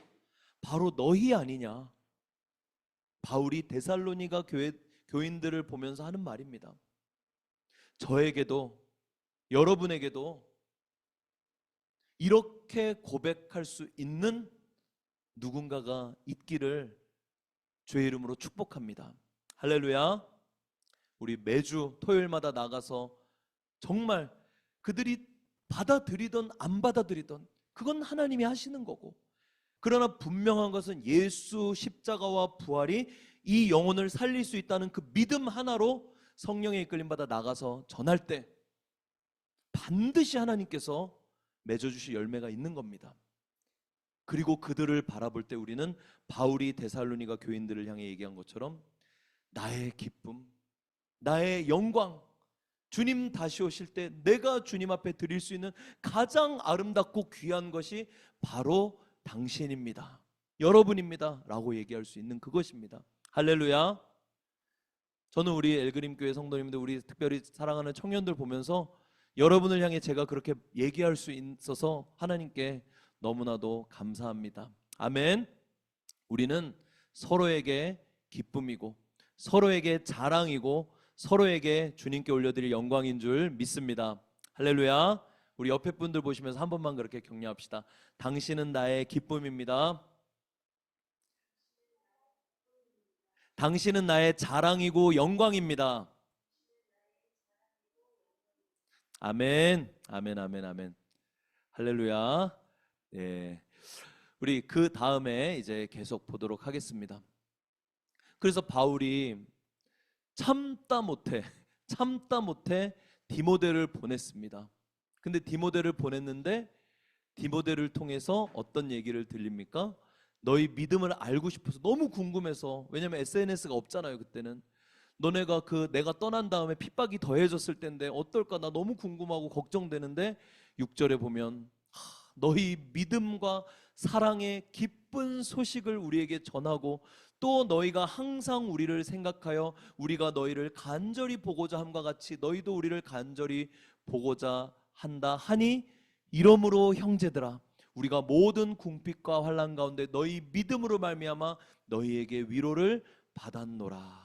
바로 너희 아니냐? 바울이 데살로니가 교인들을 보면서 하는 말입니다. 저에게도 여러분에게도 이렇게 고백할 수 있는 누군가가 있기를 주의 이름으로 축복합니다. 할렐루야. 우리 매주 토요일마다 나가서 정말 그들이 받아들이던 안 받아들이던 그건 하나님이 하시는 거고, 그러나 분명한 것은 예수 십자가와 부활이 이 영혼을 살릴 수 있다는 그 믿음 하나로 성령의 이끌림 받아 나가서 전할 때 반드시 하나님께서 맺어주실 열매가 있는 겁니다. 그리고 그들을 바라볼 때 우리는 바울이 데살로니가 교인들을 향해 얘기한 것처럼 나의 기쁨, 나의 영광, 주님 다시 오실 때 내가 주님 앞에 드릴 수 있는 가장 아름답고 귀한 것이 바로 당신입니다, 여러분입니다 라고 얘기할 수 있는 그것입니다. 할렐루야. 저는 우리 엘그림 교회 성도님들, 우리 특별히 사랑하는 청년들 보면서 여러분을 향해 제가 그렇게 얘기할 수 있어서 하나님께 너무나도 감사합니다. 아멘. 우리는 서로에게 기쁨이고 서로에게 자랑이고 서로에게 주님께 올려드릴 영광인 줄 믿습니다. 할렐루야. 우리 옆에 분들 보시면서 한 번만 그렇게 격려합시다. 당신은 나의 기쁨입니다. 당신은 나의 자랑이고 영광입니다. 아멘. 아멘. 아멘. 아멘. 할렐루야. 예. 우리 그 다음에 이제 계속 보도록 하겠습니다. 그래서 바울이 참다 못해 디모데를 보냈습니다. 근데 디모데를 보냈는데 디모데를 통해서 어떤 얘기를 들립니까? 너희 믿음을 알고 싶어서, 너무 궁금해서, 왜냐면 SNS가 없잖아요 그때는. 너네가 내가 떠난 다음에 핍박이 더해졌을 텐데 어떨까, 나 너무 궁금하고 걱정되는데 6절에 보면 너희 믿음과 사랑의 기쁜 소식을 우리에게 전하고 또 너희가 항상 우리를 생각하여 우리가 너희를 간절히 보고자 함과 같이 너희도 우리를 간절히 보고자 한다 하니, 이러므로 형제들아 우리가 모든 궁핍과 환난 가운데 너희 믿음으로 말미암아 너희에게 위로를 받았노라.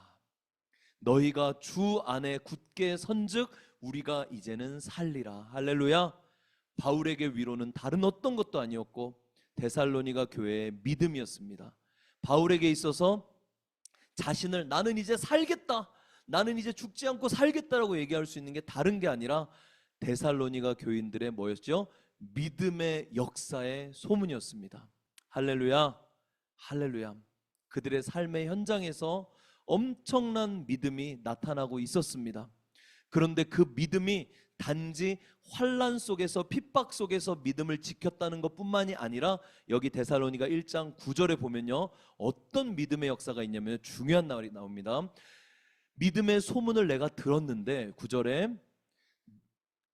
너희가 주 안에 굳게 선즉 우리가 이제는 살리라. 할렐루야. 바울에게 위로는 다른 어떤 것도 아니었고 데살로니가 교회의 믿음이었습니다. 바울에게 있어서 자신을 나는 이제 살겠다, 나는 이제 죽지 않고 살겠다라고 얘기할 수 있는 게 다른 게 아니라 데살로니가 교인들의 뭐였죠? 믿음의 역사의 소문이었습니다. 할렐루야. 할렐루야. 그들의 삶의 현장에서 엄청난 믿음이 나타나고 있었습니다. 그런데 그 믿음이 단지 환난 속에서 핍박 속에서 믿음을 지켰다는 것뿐만이 아니라 여기 데살로니가 1장 9절에 보면요, 어떤 믿음의 역사가 있냐면 중요한 말이 나옵니다. 믿음의 소문을 내가 들었는데 9절에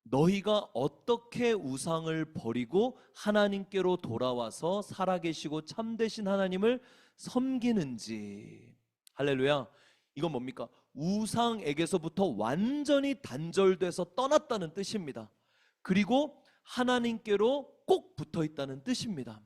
너희가 어떻게 우상을 버리고 하나님께로 돌아와서 살아계시고 참되신 하나님을 섬기는지. 할렐루야. 이건 뭡니까? 우상에게서부터 완전히 단절돼서 떠났다는 뜻입니다. 그리고 하나님께로 꼭 붙어 있다는 뜻입니다.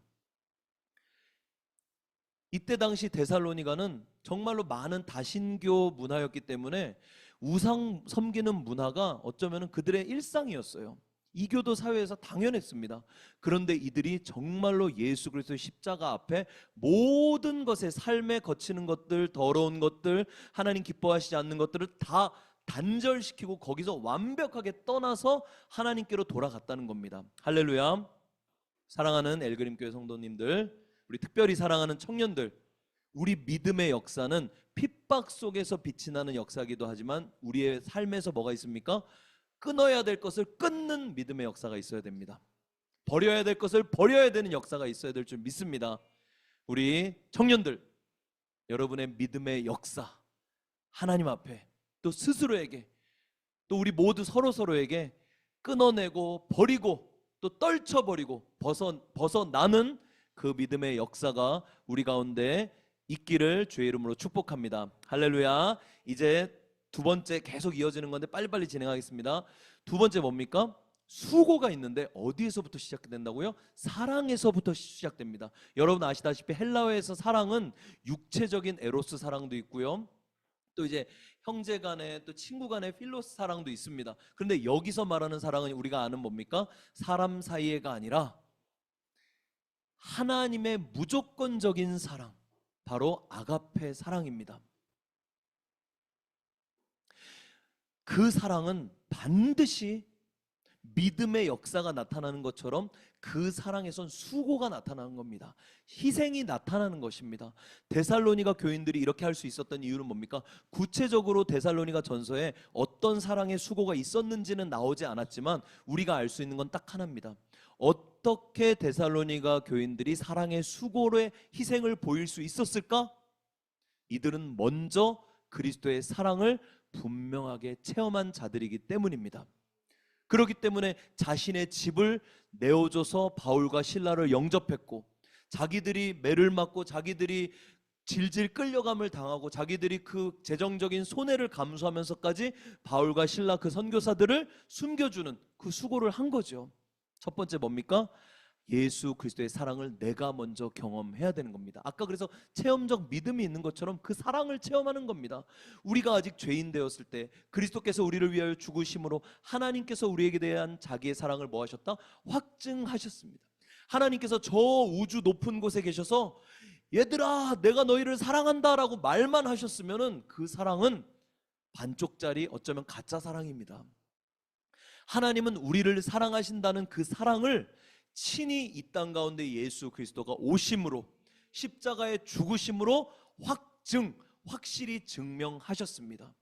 이때 당시 데살로니가는 정말로 많은 다신교 문화였기 때문에 우상 섬기는 문화가 어쩌면 그들의 일상이었어요. 이교도 사회에서 당연했습니다. 그런데 이들이 정말로 예수 그리스도의 십자가 앞에 모든 것에, 삶에 거치는 것들, 더러운 것들, 하나님 기뻐하시지 않는 것들을 다 단절시키고 거기서 완벽하게 떠나서 하나님께로 돌아갔다는 겁니다. 할렐루야. 사랑하는 엘그림 교회 성도님들, 우리 특별히 사랑하는 청년들, 우리 믿음의 역사는 핍박 속에서 빛이 나는 역사이기도 하지만 우리의 삶에서 뭐가 있습니까? 끊어야 될 것을 끊는 믿음의 역사가 있어야 됩니다. 버려야 될 것을 버려야 되는 역사가 있어야 될 줄 믿습니다. 우리 청년들, 여러분의 믿음의 역사, 하나님 앞에 또 스스로에게 또 우리 모두 서로에게 끊어내고 버리고 또 떨쳐버리고 벗어나는 그 믿음의 역사가 우리 가운데 있기를 주의 이름으로 축복합니다. 할렐루야. 이제 두 번째 계속 이어지는 건데 빨리빨리 진행하겠습니다. 두 번째 뭡니까? 수고가 있는데 어디에서부터 시작된다고요? 사랑에서부터 시작됩니다. 여러분 아시다시피 헬라어에서 사랑은 육체적인 에로스 사랑도 있고요, 또 이제 형제 간에 또 친구 간의 필로스 사랑도 있습니다. 그런데 여기서 말하는 사랑은 우리가 아는 뭡니까? 사람 사이에가 아니라 하나님의 무조건적인 사랑, 바로 아가페 사랑입니다. 그 사랑은 반드시 믿음의 역사가 나타나는 것처럼 그 사랑에선 수고가 나타나는 겁니다. 희생이 나타나는 것입니다. 데살로니가 교인들이 이렇게 할 수 있었던 이유는 뭡니까? 구체적으로 데살로니가 전서에 어떤 사랑의 수고가 있었는지는 나오지 않았지만 우리가 알 수 있는 건 딱 하나입니다. 어떻게 데살로니가 교인들이 사랑의 수고의 희생을 보일 수 있었을까? 이들은 먼저 그리스도의 사랑을 분명하게 체험한 자들이기 때문입니다. 그렇기 때문에 자신의 집을 내어줘서 바울과 실라를 영접했고, 자기들이 매를 맞고 자기들이 질질 끌려감을 당하고 자기들이 그 재정적인 손해를 감수하면서까지 바울과 실라 그 선교사들을 숨겨주는 그 수고를 한 거죠. 첫 번째 뭡니까? 예수 그리스도의 사랑을 내가 먼저 경험해야 되는 겁니다. 아까 그래서 체험적 믿음이 있는 것처럼 그 사랑을 체험하는 겁니다. 우리가 아직 죄인 되었을 때 그리스도께서 우리를 위하여 죽으심으로 하나님께서 우리에게 대한 자기의 사랑을 뭐 하셨다? 확증하셨습니다. 하나님께서 저 우주 높은 곳에 계셔서 얘들아 내가 너희를 사랑한다 라고 말만 하셨으면은 그 사랑은 반쪽짜리, 어쩌면 가짜 사랑입니다. 하나님은 우리를 사랑하신다는 그 사랑을 친히 이 땅 가운데 예수 그리스도가 오심으로, 십자가의 죽으심으로 확실히 증명하셨습니다.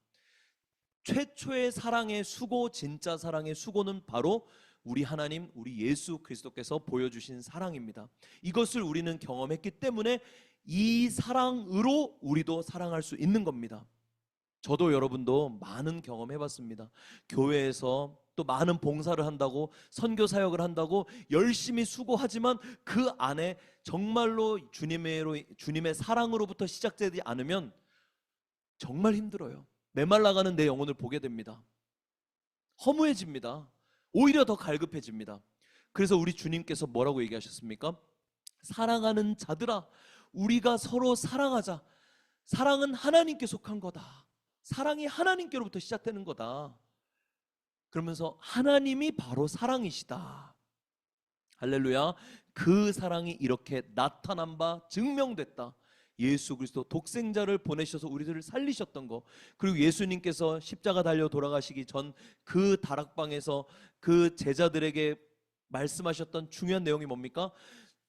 최초의 사랑의 수고, 진짜 사랑의 수고는 바로 우리 하나님, 우리 예수 그리스도께서 보여주신 사랑입니다. 이것을 우리는 경험했기 때문에 이 사랑으로 우리도 사랑할 수 있는 겁니다. 저도 여러분도 많은 경험해봤습니다. 교회에서 또 많은 봉사를 한다고, 선교 사역을 한다고 열심히 수고하지만 그 안에 정말로 주님의 사랑으로부터 시작되지 않으면 정말 힘들어요. 메말라가는 내 영혼을 보게 됩니다. 허무해집니다. 오히려 더 갈급해집니다. 그래서 우리 주님께서 뭐라고 얘기하셨습니까? 사랑하는 자들아, 우리가 서로 사랑하자. 사랑은 하나님께 속한 거다. 사랑이 하나님께로부터 시작되는 거다. 그러면서 하나님이 바로 사랑이시다. 할렐루야. 그 사랑이 이렇게 나타난 바 증명됐다. 예수 그리스도 독생자를 보내셔서 우리들을 살리셨던 거, 그리고 예수님께서 십자가 달려 돌아가시기 전 그 다락방에서 그 제자들에게 말씀하셨던 중요한 내용이 뭡니까?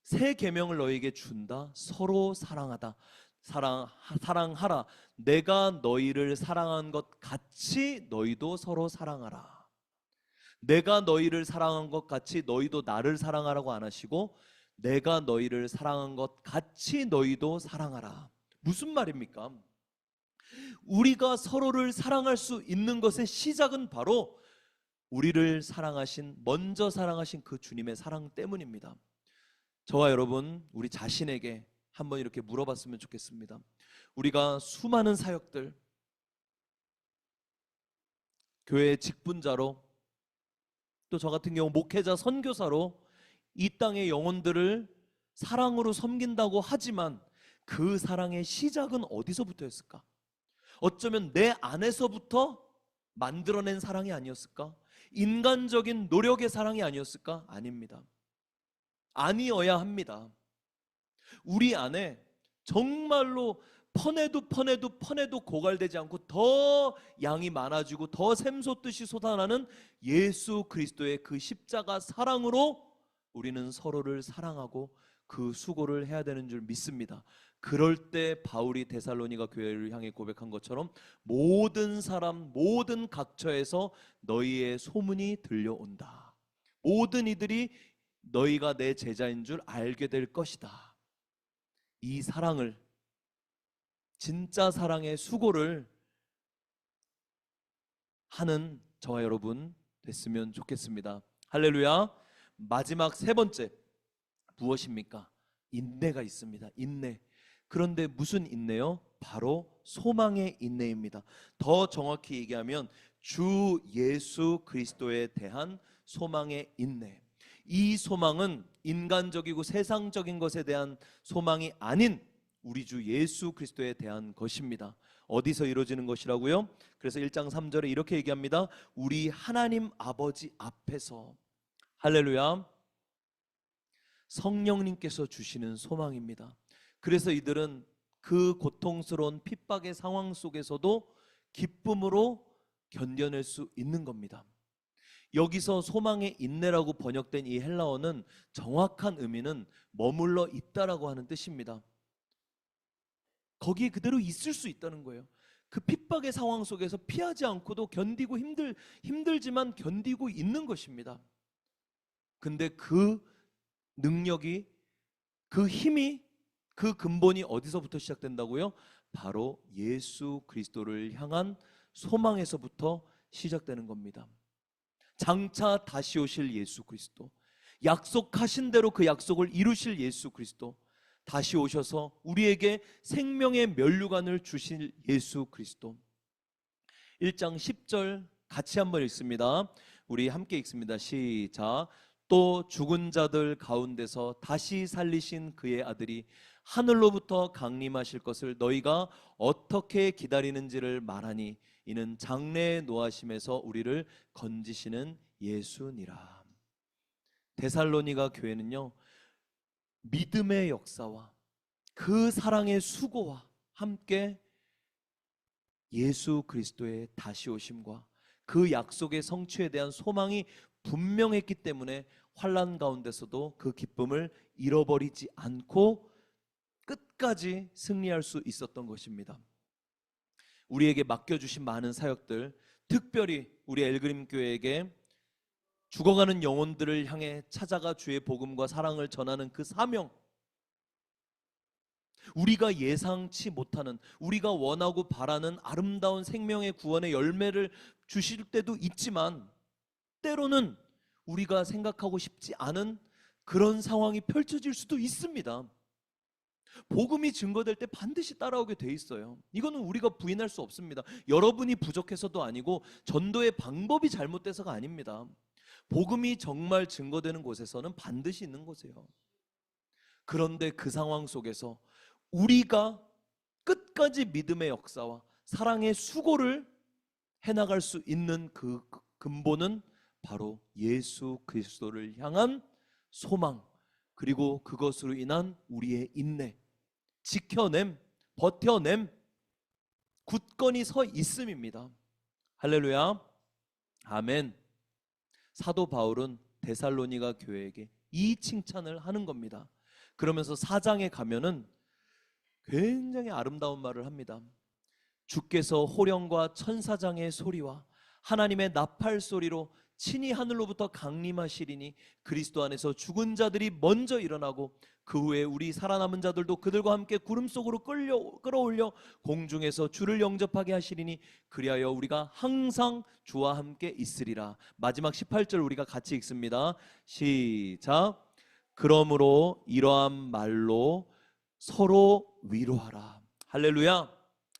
새 계명을 너희에게 준다. 서로 사랑하다. 사랑하라. 내가 너희를 사랑한 것 같이 너희도 서로 사랑하라. 내가 너희를 사랑한 것 같이 너희도 나를 사랑하라고 안 하시고, 내가 너희를 사랑한 것 같이 너희도 사랑하라. 무슨 말입니까? 우리가 서로를 사랑할 수 있는 것의 시작은 바로 우리를 먼저 사랑하신 그 주님의 사랑 때문입니다. 저와 여러분, 우리 자신에게 한번 이렇게 물어봤으면 좋겠습니다. 우리가 수많은 사역들, 교회의 직분자로, 또 저 같은 경우 목회자, 선교사로 이 땅의 영혼들을 사랑으로 섬긴다고 하지만 그 사랑의 시작은 어디서부터였을까? 어쩌면 내 안에서부터 만들어낸 사랑이 아니었을까? 인간적인 노력의 사랑이 아니었을까? 아닙니다. 아니어야 합니다. 우리 안에 정말로 퍼내도 고갈되지 않고 더 양이 많아지고 더 샘솟듯이 솟아나는 예수 그리스도의 그 십자가 사랑으로 우리는 서로를 사랑하고 그 수고를 해야 되는 줄 믿습니다. 그럴 때 바울이 데살로니가 교회를 향해 고백한 것처럼 모든 사람, 모든 각처에서 너희의 소문이 들려온다. 모든 이들이 너희가 내 제자인 줄 알게 될 것이다. 이 사랑을, 진짜 사랑의 수고를 하는 저와 여러분 됐으면 좋겠습니다. 할렐루야. 마지막 세 번째, 무엇입니까? 인내가 있습니다. 인내. 그런데 무슨 인내요? 바로 소망의 인내입니다. 더 정확히 얘기하면 주 예수 그리스도에 대한 소망의 인내. 이 소망은 인간적이고 세상적인 것에 대한 소망이 아닌 우리 주 예수 그리스도에 대한 것입니다. 어디서 이루어지는 것이라고요? 그래서 1장 3절에 이렇게 얘기합니다. 우리 하나님 아버지 앞에서. 할렐루야. 성령님께서 주시는 소망입니다. 그래서 이들은 그 고통스러운 핍박의 상황 속에서도 기쁨으로 견뎌낼 수 있는 겁니다. 여기서 소망의 인내라고 번역된 이 헬라어는 정확한 의미는 머물러 있다라고 하는 뜻입니다. 거기에 그대로 있을 수 있다는 거예요. 그 핍박의 상황 속에서 피하지 않고도 견디고 힘들지만 견디고 있는 것입니다. 근데 그 능력이, 그 힘이, 그 근본이 어디서부터 시작된다고요? 바로 예수 그리스도를 향한 소망에서부터 시작되는 겁니다. 장차 다시 오실 예수 그리스도, 약속하신 대로 그 약속을 이루실 예수 그리스도, 다시 오셔서 우리에게 생명의 면류관을 주실 예수 그리스도. 1장 10절 같이 한번 읽습니다. 우리 함께 읽습니다. 시작. 또 죽은 자들 가운데서 다시 살리신 그의 아들이 하늘로부터 강림하실 것을 너희가 어떻게 기다리는지를 말하니 이는 장래의 노하심에서 우리를 건지시는 예수니라. 데살로니가 교회는요, 믿음의 역사와 그 사랑의 수고와 함께 예수 그리스도의 다시 오심과 그 약속의 성취에 대한 소망이 분명했기 때문에 환난 가운데서도 그 기쁨을 잃어버리지 않고 끝까지 승리할 수 있었던 것입니다. 우리에게 맡겨주신 많은 사역들, 특별히 우리 엘그림 교회에게 죽어가는 영혼들을 향해 찾아가 주의 복음과 사랑을 전하는 그 사명, 우리가 예상치 못하는, 우리가 원하고 바라는 아름다운 생명의 구원의 열매를 주실 때도 있지만 때로는 우리가 생각하고 싶지 않은 그런 상황이 펼쳐질 수도 있습니다. 복음이 증거될 때 반드시 따라오게 돼 있어요. 이거는 우리가 부인할 수 없습니다. 여러분이 부족해서도 아니고 전도의 방법이 잘못돼서가 아닙니다. 복음이 정말 증거되는 곳에서는 반드시 있는 곳이에요. 그런데 그 상황 속에서 우리가 끝까지 믿음의 역사와 사랑의 수고를 해나갈 수 있는 그 근본은 바로 예수 그리스도를 향한 소망, 그리고 그것으로 인한 우리의 인내, 지켜냄, 버텨냄, 굳건히 서 있음입니다. 할렐루야, 아멘. 사도 바울은 데살로니가 교회에게 이 칭찬을 하는 겁니다. 그러면서 4장에 가면은 굉장히 아름다운 말을 합니다. 주께서 호령과 천사장의 소리와 하나님의 나팔 소리로 친히 하늘로부터 강림하시리니 그리스도 안에서 죽은 자들이 먼저 일어나고 그 후에 우리 살아남은 자들도 그들과 함께 구름 속으로 끌어올려 공중에서 주를 영접하게 하시리니 그리하여 우리가 항상 주와 함께 있으리라. 마지막 18절 우리가 같이 읽습니다. 시작. 그러므로 이러한 말로 서로 위로하라. 할렐루야,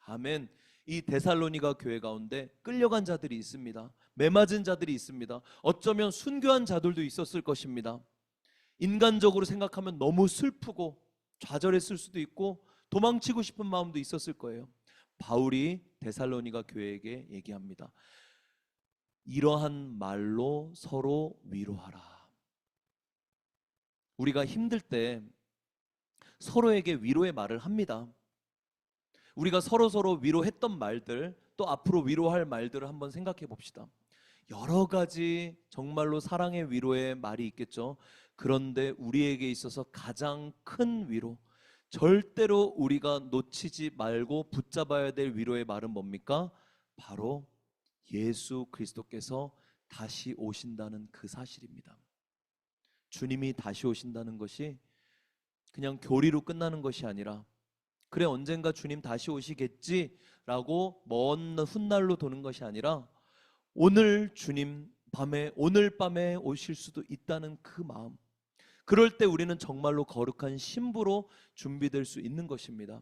아멘. 이 데살로니가 교회 가운데 끌려간 자들이 있습니다. 매맞은 자들이 있습니다. 어쩌면 순교한 자들도 있었을 것입니다. 인간적으로 생각하면 너무 슬프고 좌절했을 수도 있고 도망치고 싶은 마음도 있었을 거예요. 바울이 데살로니가 교회에게 얘기합니다. 이러한 말로 서로 위로하라. 우리가 힘들 때 서로에게 위로의 말을 합니다. 우리가 서로 위로했던 말들, 또 앞으로 위로할 말들을 한번 생각해 봅시다. 여러 가지 정말로 사랑의 위로의 말이 있겠죠. 그런데 우리에게 있어서 가장 큰 위로, 절대로 우리가 놓치지 말고 붙잡아야 될 위로의 말은 뭡니까? 바로 예수 그리스도께서 다시 오신다는 그 사실입니다. 주님이 다시 오신다는 것이 그냥 교리로 끝나는 것이 아니라 그래 언젠가 주님 다시 오시겠지라고 먼 훗날로 도는 것이 아니라 오늘 주님 오늘 밤에 오실 수도 있다는 그 마음, 그럴 때 우리는 정말로 거룩한 신부로 준비될 수 있는 것입니다.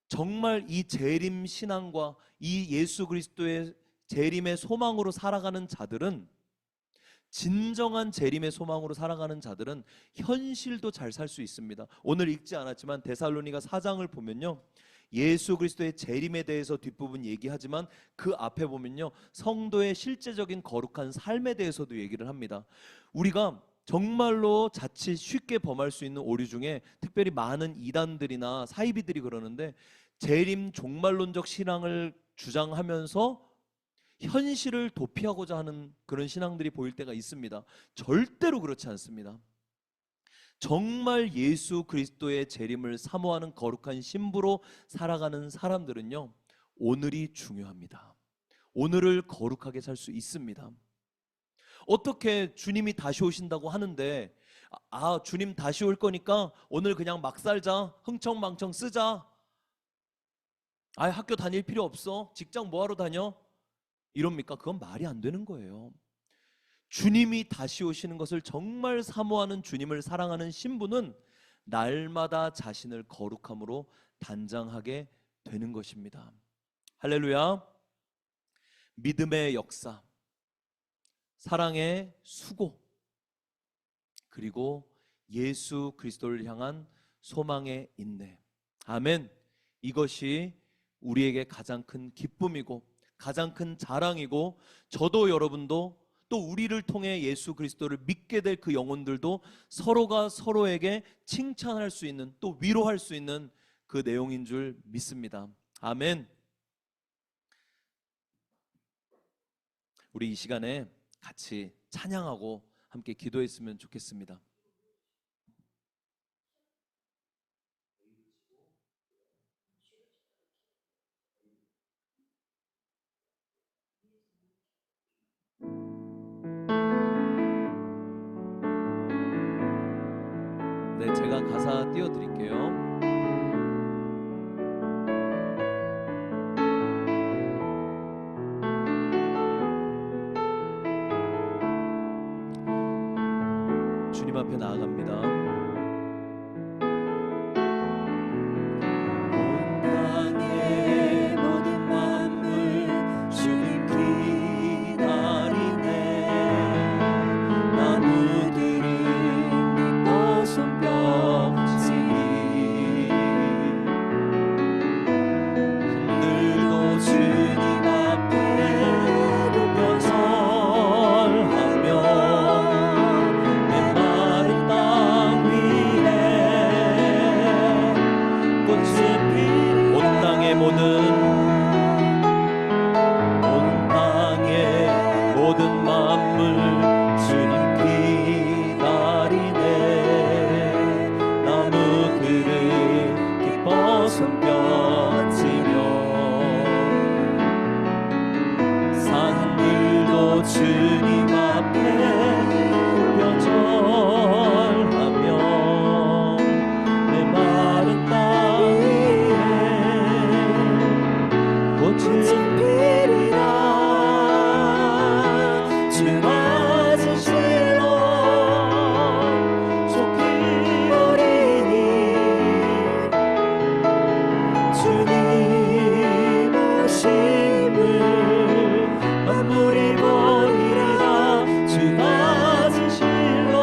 정말 이 재림 신앙과 이 예수 그리스도의 재림의 소망으로 살아가는 자들은, 진정한 재림의 소망으로 살아가는 자들은 현실도 잘 살 수 있습니다. 오늘 읽지 않았지만 데살로니가 4장을 보면요, 예수 그리스도의 재림에 대해서 뒷부분 얘기하지만 그 앞에 보면요 성도의 실제적인 거룩한 삶에 대해서도 얘기를 합니다. 우리가 정말로 자칫 쉽게 범할 수 있는 오류 중에 특별히 많은 이단들이나 사이비들이 그러는데, 재림 종말론적 신앙을 주장하면서 현실을 도피하고자 하는 그런 신앙들이 보일 때가 있습니다. 절대로 그렇지 않습니다. 정말 예수 그리스도의 재림을 사모하는 거룩한 신부로 살아가는 사람들은요, 오늘이 중요합니다. 오늘을 거룩하게 살 수 있습니다. 어떻게 주님이 다시 오신다고 하는데, 주님 다시 올 거니까 오늘 그냥 막 살자, 흥청망청 쓰자, 학교 다닐 필요 없어, 직장 뭐하러 다녀, 이럽니까? 그건 말이 안 되는 거예요. 주님이 다시 오시는 것을 정말 사모하는, 주님을 사랑하는 신부는 날마다 자신을 거룩함으로 단장하게 되는 것입니다. 할렐루야. 믿음의 역사, 사랑의 수고, 그리고 예수 그리스도를 향한 소망의 인내. 아멘. 이것이 우리에게 가장 큰 기쁨이고 가장 큰 자랑이고, 저도 여러분도 또 우리를 통해 예수 그리스도를 믿게 될 그 영혼들도 서로가 서로에게 칭찬할 수 있는, 또 위로할 수 있는 그 내용인 줄 믿습니다. 아멘. 우리 이 시간에 같이 찬양하고 함께 기도했으면 좋겠습니다. 네, 제가 가사 띄워드릴게요. 주님 앞에 나아갑니다. 온 땅의 모든 만물 주님 기다리네. 나무들은 빛과 손뼉치니 흔들고 주님 앞에 높여 절하며 메마른 땅 위에 꽃이 핀 온 땅의 모든 만물 주님 기다리네. 나무들은 기뻐 손뼉치며 산들도 주님 앞에 높여 절하며 메마른 땅 위에 꽃이 피리라. 주 맞은 실로 속히 어리니 주님 오심을 만물이 보리라. 주 맞은 실로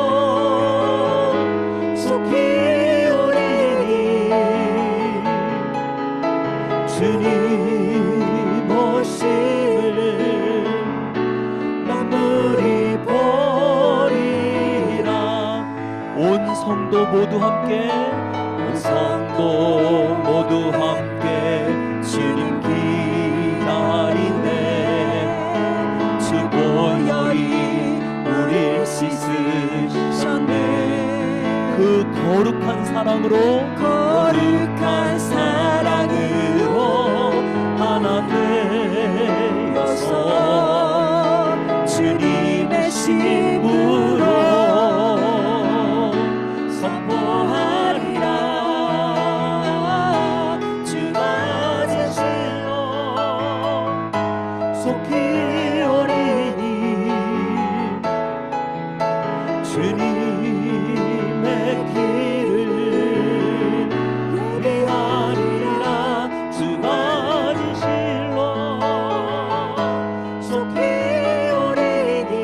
속히 오리니 주님 오심을 만물이 보리라. 온 성도 모두 함께, 온 성도 모두 함께 주님 기다리네. 주 보혈이 우릴 씻으셨네. 그 거룩한 사랑으로 하나 되어서 주님의 신부로 선포하리라. 주 맞은 실로 속히 오리니 주님의 길을 예비하리라. 주 맞은 실로 속히 오리니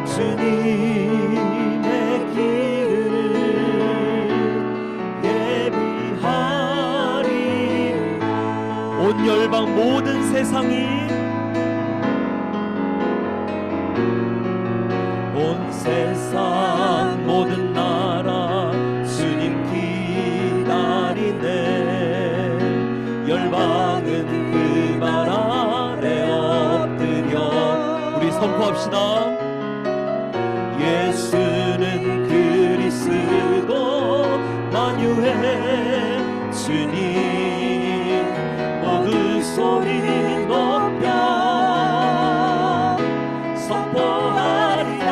주님의 길을 예비하리. 온 열방 모든 세상이 온 세상 모든 나라 주님 기다리네. 열방은 그 발 아래 엎드려 우리 선포합시다. 예수는 그리스도 만유의 주님. 모두 소리 높여 선포하리라.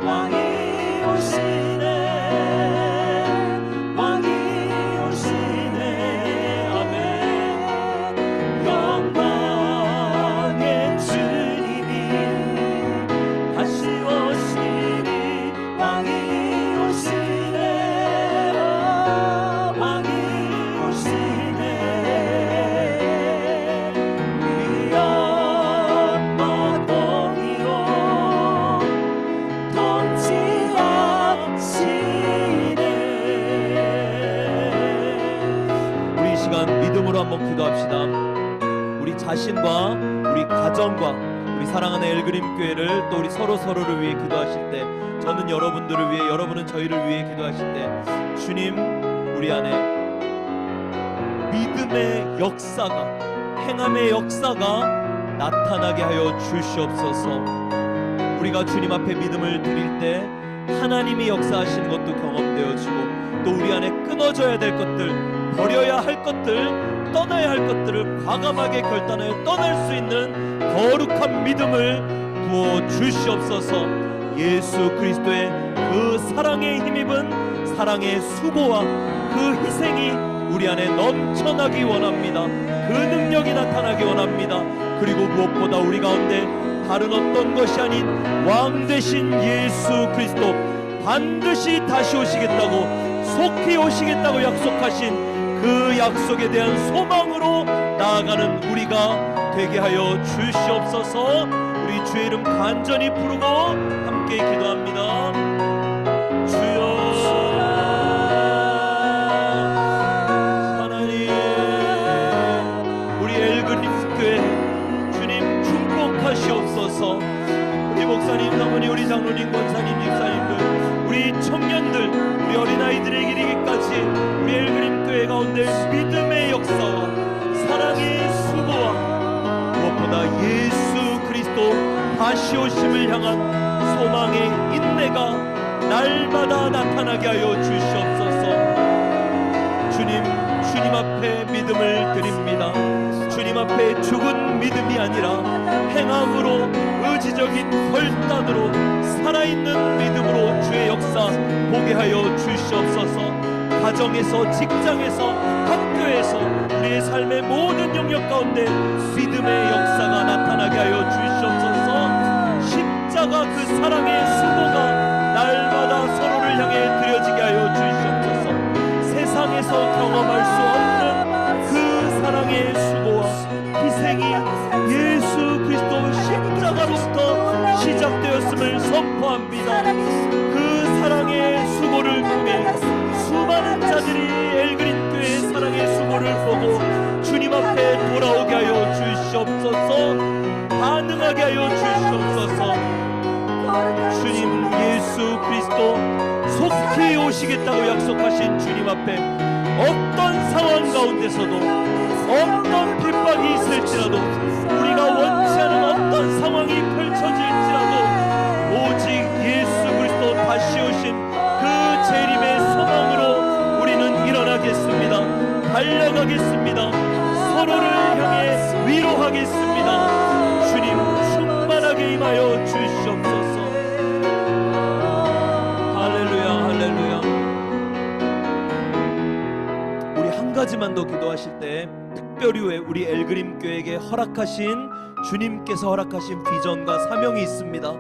왕이 오시네. 왕이 오시네. 아멘. 영광의 주님이 다시 오시니. 왕이 오시네. 왕이 오시네. 위엄 마동이로 통치하시네. 우리 이 시간 믿음으로 한번 기도합시다. 우리 자신과 우리 가정과 우리 사랑하는 엘그림 교회를 또 우리 서로를 위해 기도하실 때, 저는 여러분들을 위해, 여러분은 저희를 위해 기도하실 때, 주님 우리 안에 믿음의 역사가, 행함의 역사가 나타나게 하여 주시옵소서. 우리가 주님 앞에 믿음을 드릴 때 하나님이 역사하시는 것도 경험되어지고, 또 우리 안에 끊어져야 될 것들, 버려야 할 것들, 떠나야 할 것들을 과감하게 결단하여 떠날 수 있는 거룩한 믿음을 부어 주시옵소서. 예수 그리스도의 그 사랑에 힘입은 사랑의 수고와 그 희생이 우리 안에 넘쳐나기 원합니다. 그 능력이 나타나기 원합니다. 그리고 무엇보다 우리 가운데 다른 어떤 것이 아닌 왕 되신 예수 그리스도, 반드시 다시 오시겠다고, 속히 오시겠다고 약속하신 그 약속에 대한 소망으로 나아가는 우리가 되게 하여 주시옵소서. 우리 주의 이름 간절히 부르고 함께 기도합니다. 주여 하나님, 우리 엘그림 교회 주님 축복하시옵소서. 우리 목사님, 사모님, 우리 장로님, 권사님, 집사님들, 우리 청년들, 우리 어린아이들에게 이르기까지 우리 엘그림 교회 가운데 믿음의 역사와 사랑의 수고와 무엇보다 예수 그리스도 다시 오심을 향한 소망의 인내가 날마다 나타나게 하여 주시옵소서. 주님 앞에 믿음을 드립니다. 주님 앞에 죽은 믿음이 아니라 행함으로, 의지적인 결단으로, 살아있는 믿음으로 주의 역사 보게 하여 주시옵소서. 가정에서, 직장에서, 학교에서, 우리의 삶의 모든 영역 가운데 믿음의 역사가 나타나게 하여 주시옵소서. 십자가 그 사랑의 수고가 날마다 서로를 향해 드려지게 하여 주시옵소서. 세상에서 경험할 수 없는 그 사랑의 수고와 희생이 예수 그리스도 십자가로부터 시작되었음을 선포합니다. 그 사랑의 수고를 통해 수많은 자들이 엘그린 교회의 사랑의 수고를 보고 주님 앞에 돌아오게 하여 주시옵소서. 반응하게 하여 주시옵소서. 주님 예수 그리스도 속히 오시겠다고 약속하신 주님 앞에 어떤 상황 가운데서도, 어떤 핍박이 있을지라도, 우리가 원치 않은 어떤 상황이 펼쳐질지라도 오직 예수 그리스도 다시 오신 그 재림의 소망으로 우리는 일어나겠습니다. 달려가겠습니다. 서로를 향해 위로하겠습니다. 주님 충만하게 임하여 주시옵소서. 할렐루야, 할렐루야. 우리 한 가지만 더 기도하실 때, 특별히 우리 엘그림 교회에게 허락하신, 주님께서 허락하신 비전과 사명이 있습니다.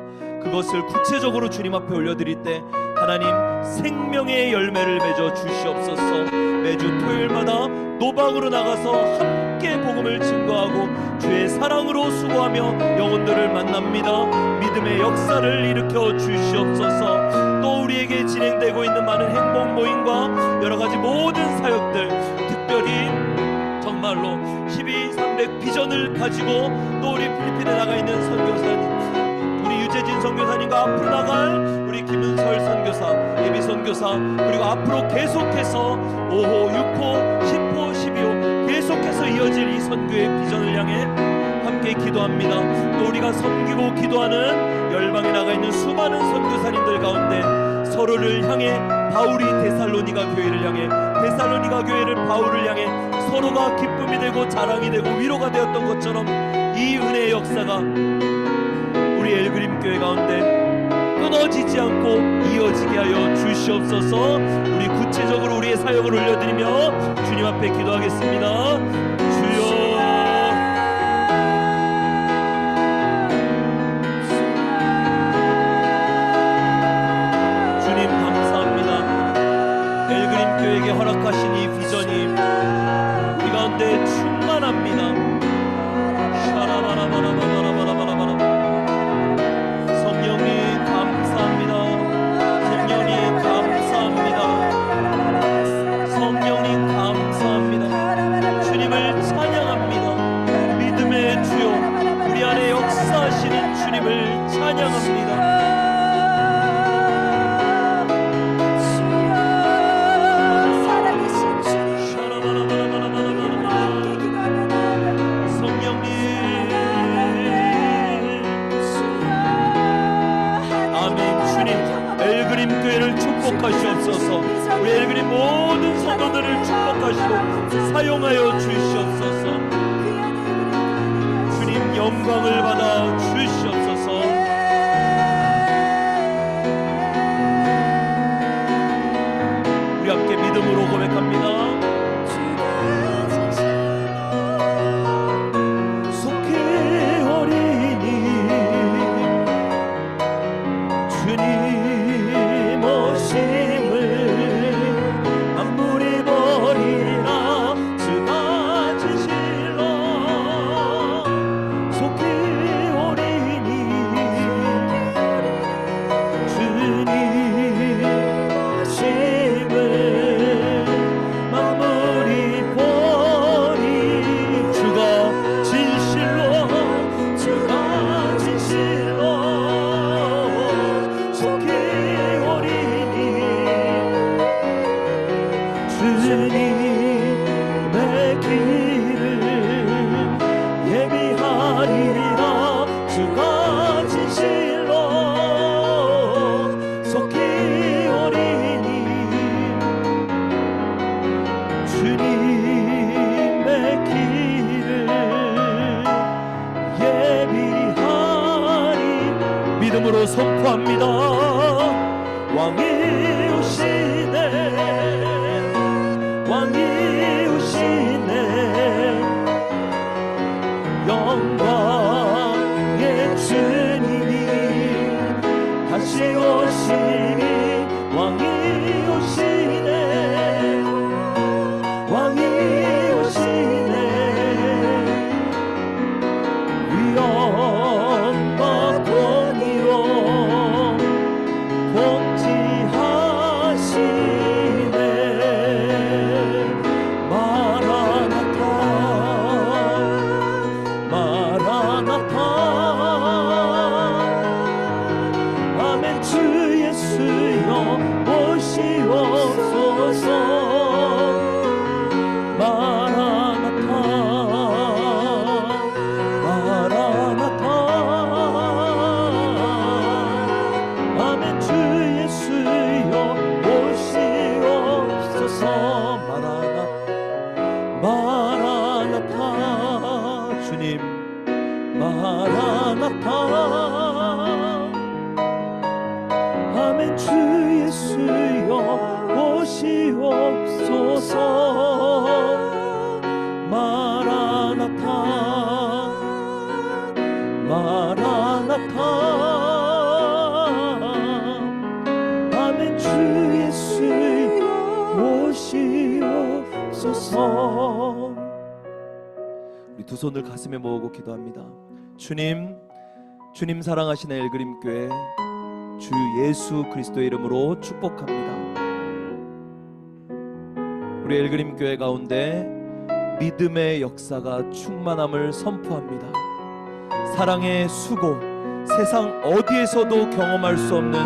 그것을 구체적으로 주님 앞에 올려드릴 때 하나님 생명의 열매를 맺어 주시옵소서. 매주 토요일마다 노방으로 나가서 함께 복음을 증거하고 주의 사랑으로 수고하며 영혼들을 만납니다. 믿음의 역사를 일으켜 주시옵소서. 또 우리에게 진행되고 있는 많은 행복 모임과 여러가지 모든 사역들, 특별히 정말로 12.300 비전을 가지고 또 우리 필리핀에 나가 있는 선교사님, 우리 김재진 선교사님과 앞으로 나갈 우리 김은설 선교사, 예비 선교사, 그리고 앞으로 계속해서 5호, 6호, 10호, 12호 계속해서 이어질 이 선교의 비전을 향해 함께 기도합니다. 또 우리가 섬기고 기도하는 열방에 나가 있는 수많은 선교사님들 가운데 서로를 향해 바울이 데살로니가 교회를 향해, 데살로니가 교회를 바울을 향해 서로가 기쁨이 되고 자랑이 되고 위로가 되었던 것처럼 이 은혜의 역사가 우리 엘그림 교회 가운데 끊어지지 않고 이어지게 하여 주시옵소서. 우리 구체적으로 우리의 사역을 올려드리며 주님 앞에 기도하겠습니다. 주여, 주님 감사합니다. 엘그림 교회에게 허락하신 이 비전이 우리 가운데 충만합니다. 성령님 감사합니다. 성령님 감사합니다. 성령님 감사합니다. 주님을 찬양합니다. 믿음의 주여, 우리 안에 역사하시는 주님을 찬양합니다. 축복하시옵소서. 우리 엘그림 모든 성도들을 축복하시고 사용하여 주시옵소서. 주님 영광을 받아 주시옵소서. 우리 함께 믿음으로 고백합니다. 속히 어린이 주님 오심을 만물이 버리라 주가 진실로 속히 어린이 주님 오심을 만물이 버리 주가 진실로 주가 진실로 속히 주님의 길을 예비하리라 주가 진실로 속히 어린이 주님의 길을 예비하리. 믿음으로 선포합니다. 왕이 오시네 왕이 오시네 영광의 주님이 다시 오시니 왕이 오시네 왕이 오시네 위엄과 권위로 통치하시네 아멘. 주 예수여 오시옵소서. 마라나타 마라나타 아멘. 주 예수여 오시옵소서. 마라나타 주님 마라나타 아멘. 주 예수여 오시옵소서. 마라나타 마라나타 아멘. 주 예수여 오시옵소서. 우리 두 손을 가슴에 모으고 기도합니다. 주님 사랑하시는 엘그림 교회 주 예수 그리스도의 이름으로 축복합니다. 우리 엘그림 교회 가운데 믿음의 역사가 충만함을 선포합니다. 사랑의 수고, 세상 어디에서도 경험할 수 없는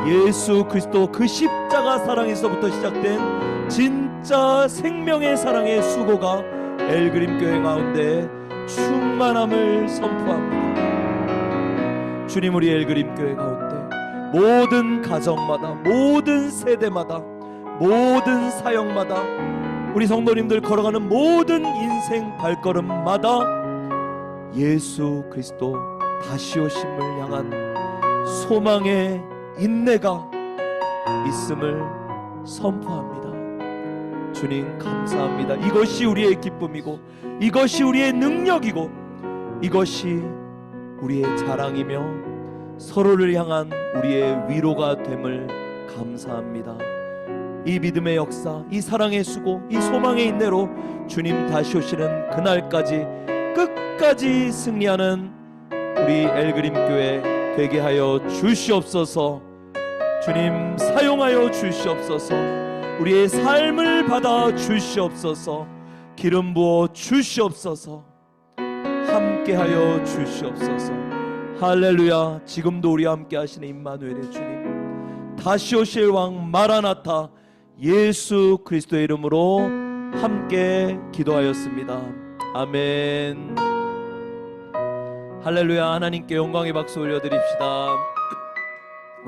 예수 그리스도 그 십자가 사랑에서부터 시작된 진짜 생명의 사랑의 수고가 엘그림 교회 가운데 충만함을 선포합니다. 주님, 우리 엘그림 교회 가운데 모든 가정마다, 모든 세대마다, 모든 사역마다, 우리 성도님들 걸어가는 모든 인생 발걸음마다 예수 그리스도 다시 오심을 향한 소망의 인내가 있음을 선포합니다. 주님, 감사합니다. 이것이 우리의 기쁨이고, 이것이 우리의 능력이고, 이것이 우리의 자랑이며 서로를 향한 우리의 위로가 됨을 감사합니다. 이 믿음의 역사, 이 사랑의 수고, 이 소망의 인내로 주님 다시 오시는 그날까지 끝까지 승리하는 우리 엘그림 교회 되게 하여 주시옵소서. 주님, 사용하여 주시옵소서. 우리의 삶을 받아 주시옵소서. 기름 부어 주시옵소서. 함께하여 주시옵소서. 할렐루야. 지금도 우리와 함께 하시는 임마누엘의 주님, 다시 오실 왕 마라나타 예수 그리스도의 이름으로 함께 기도하였습니다. 아멘. 할렐루야. 하나님께 영광의 박수 올려드립시다.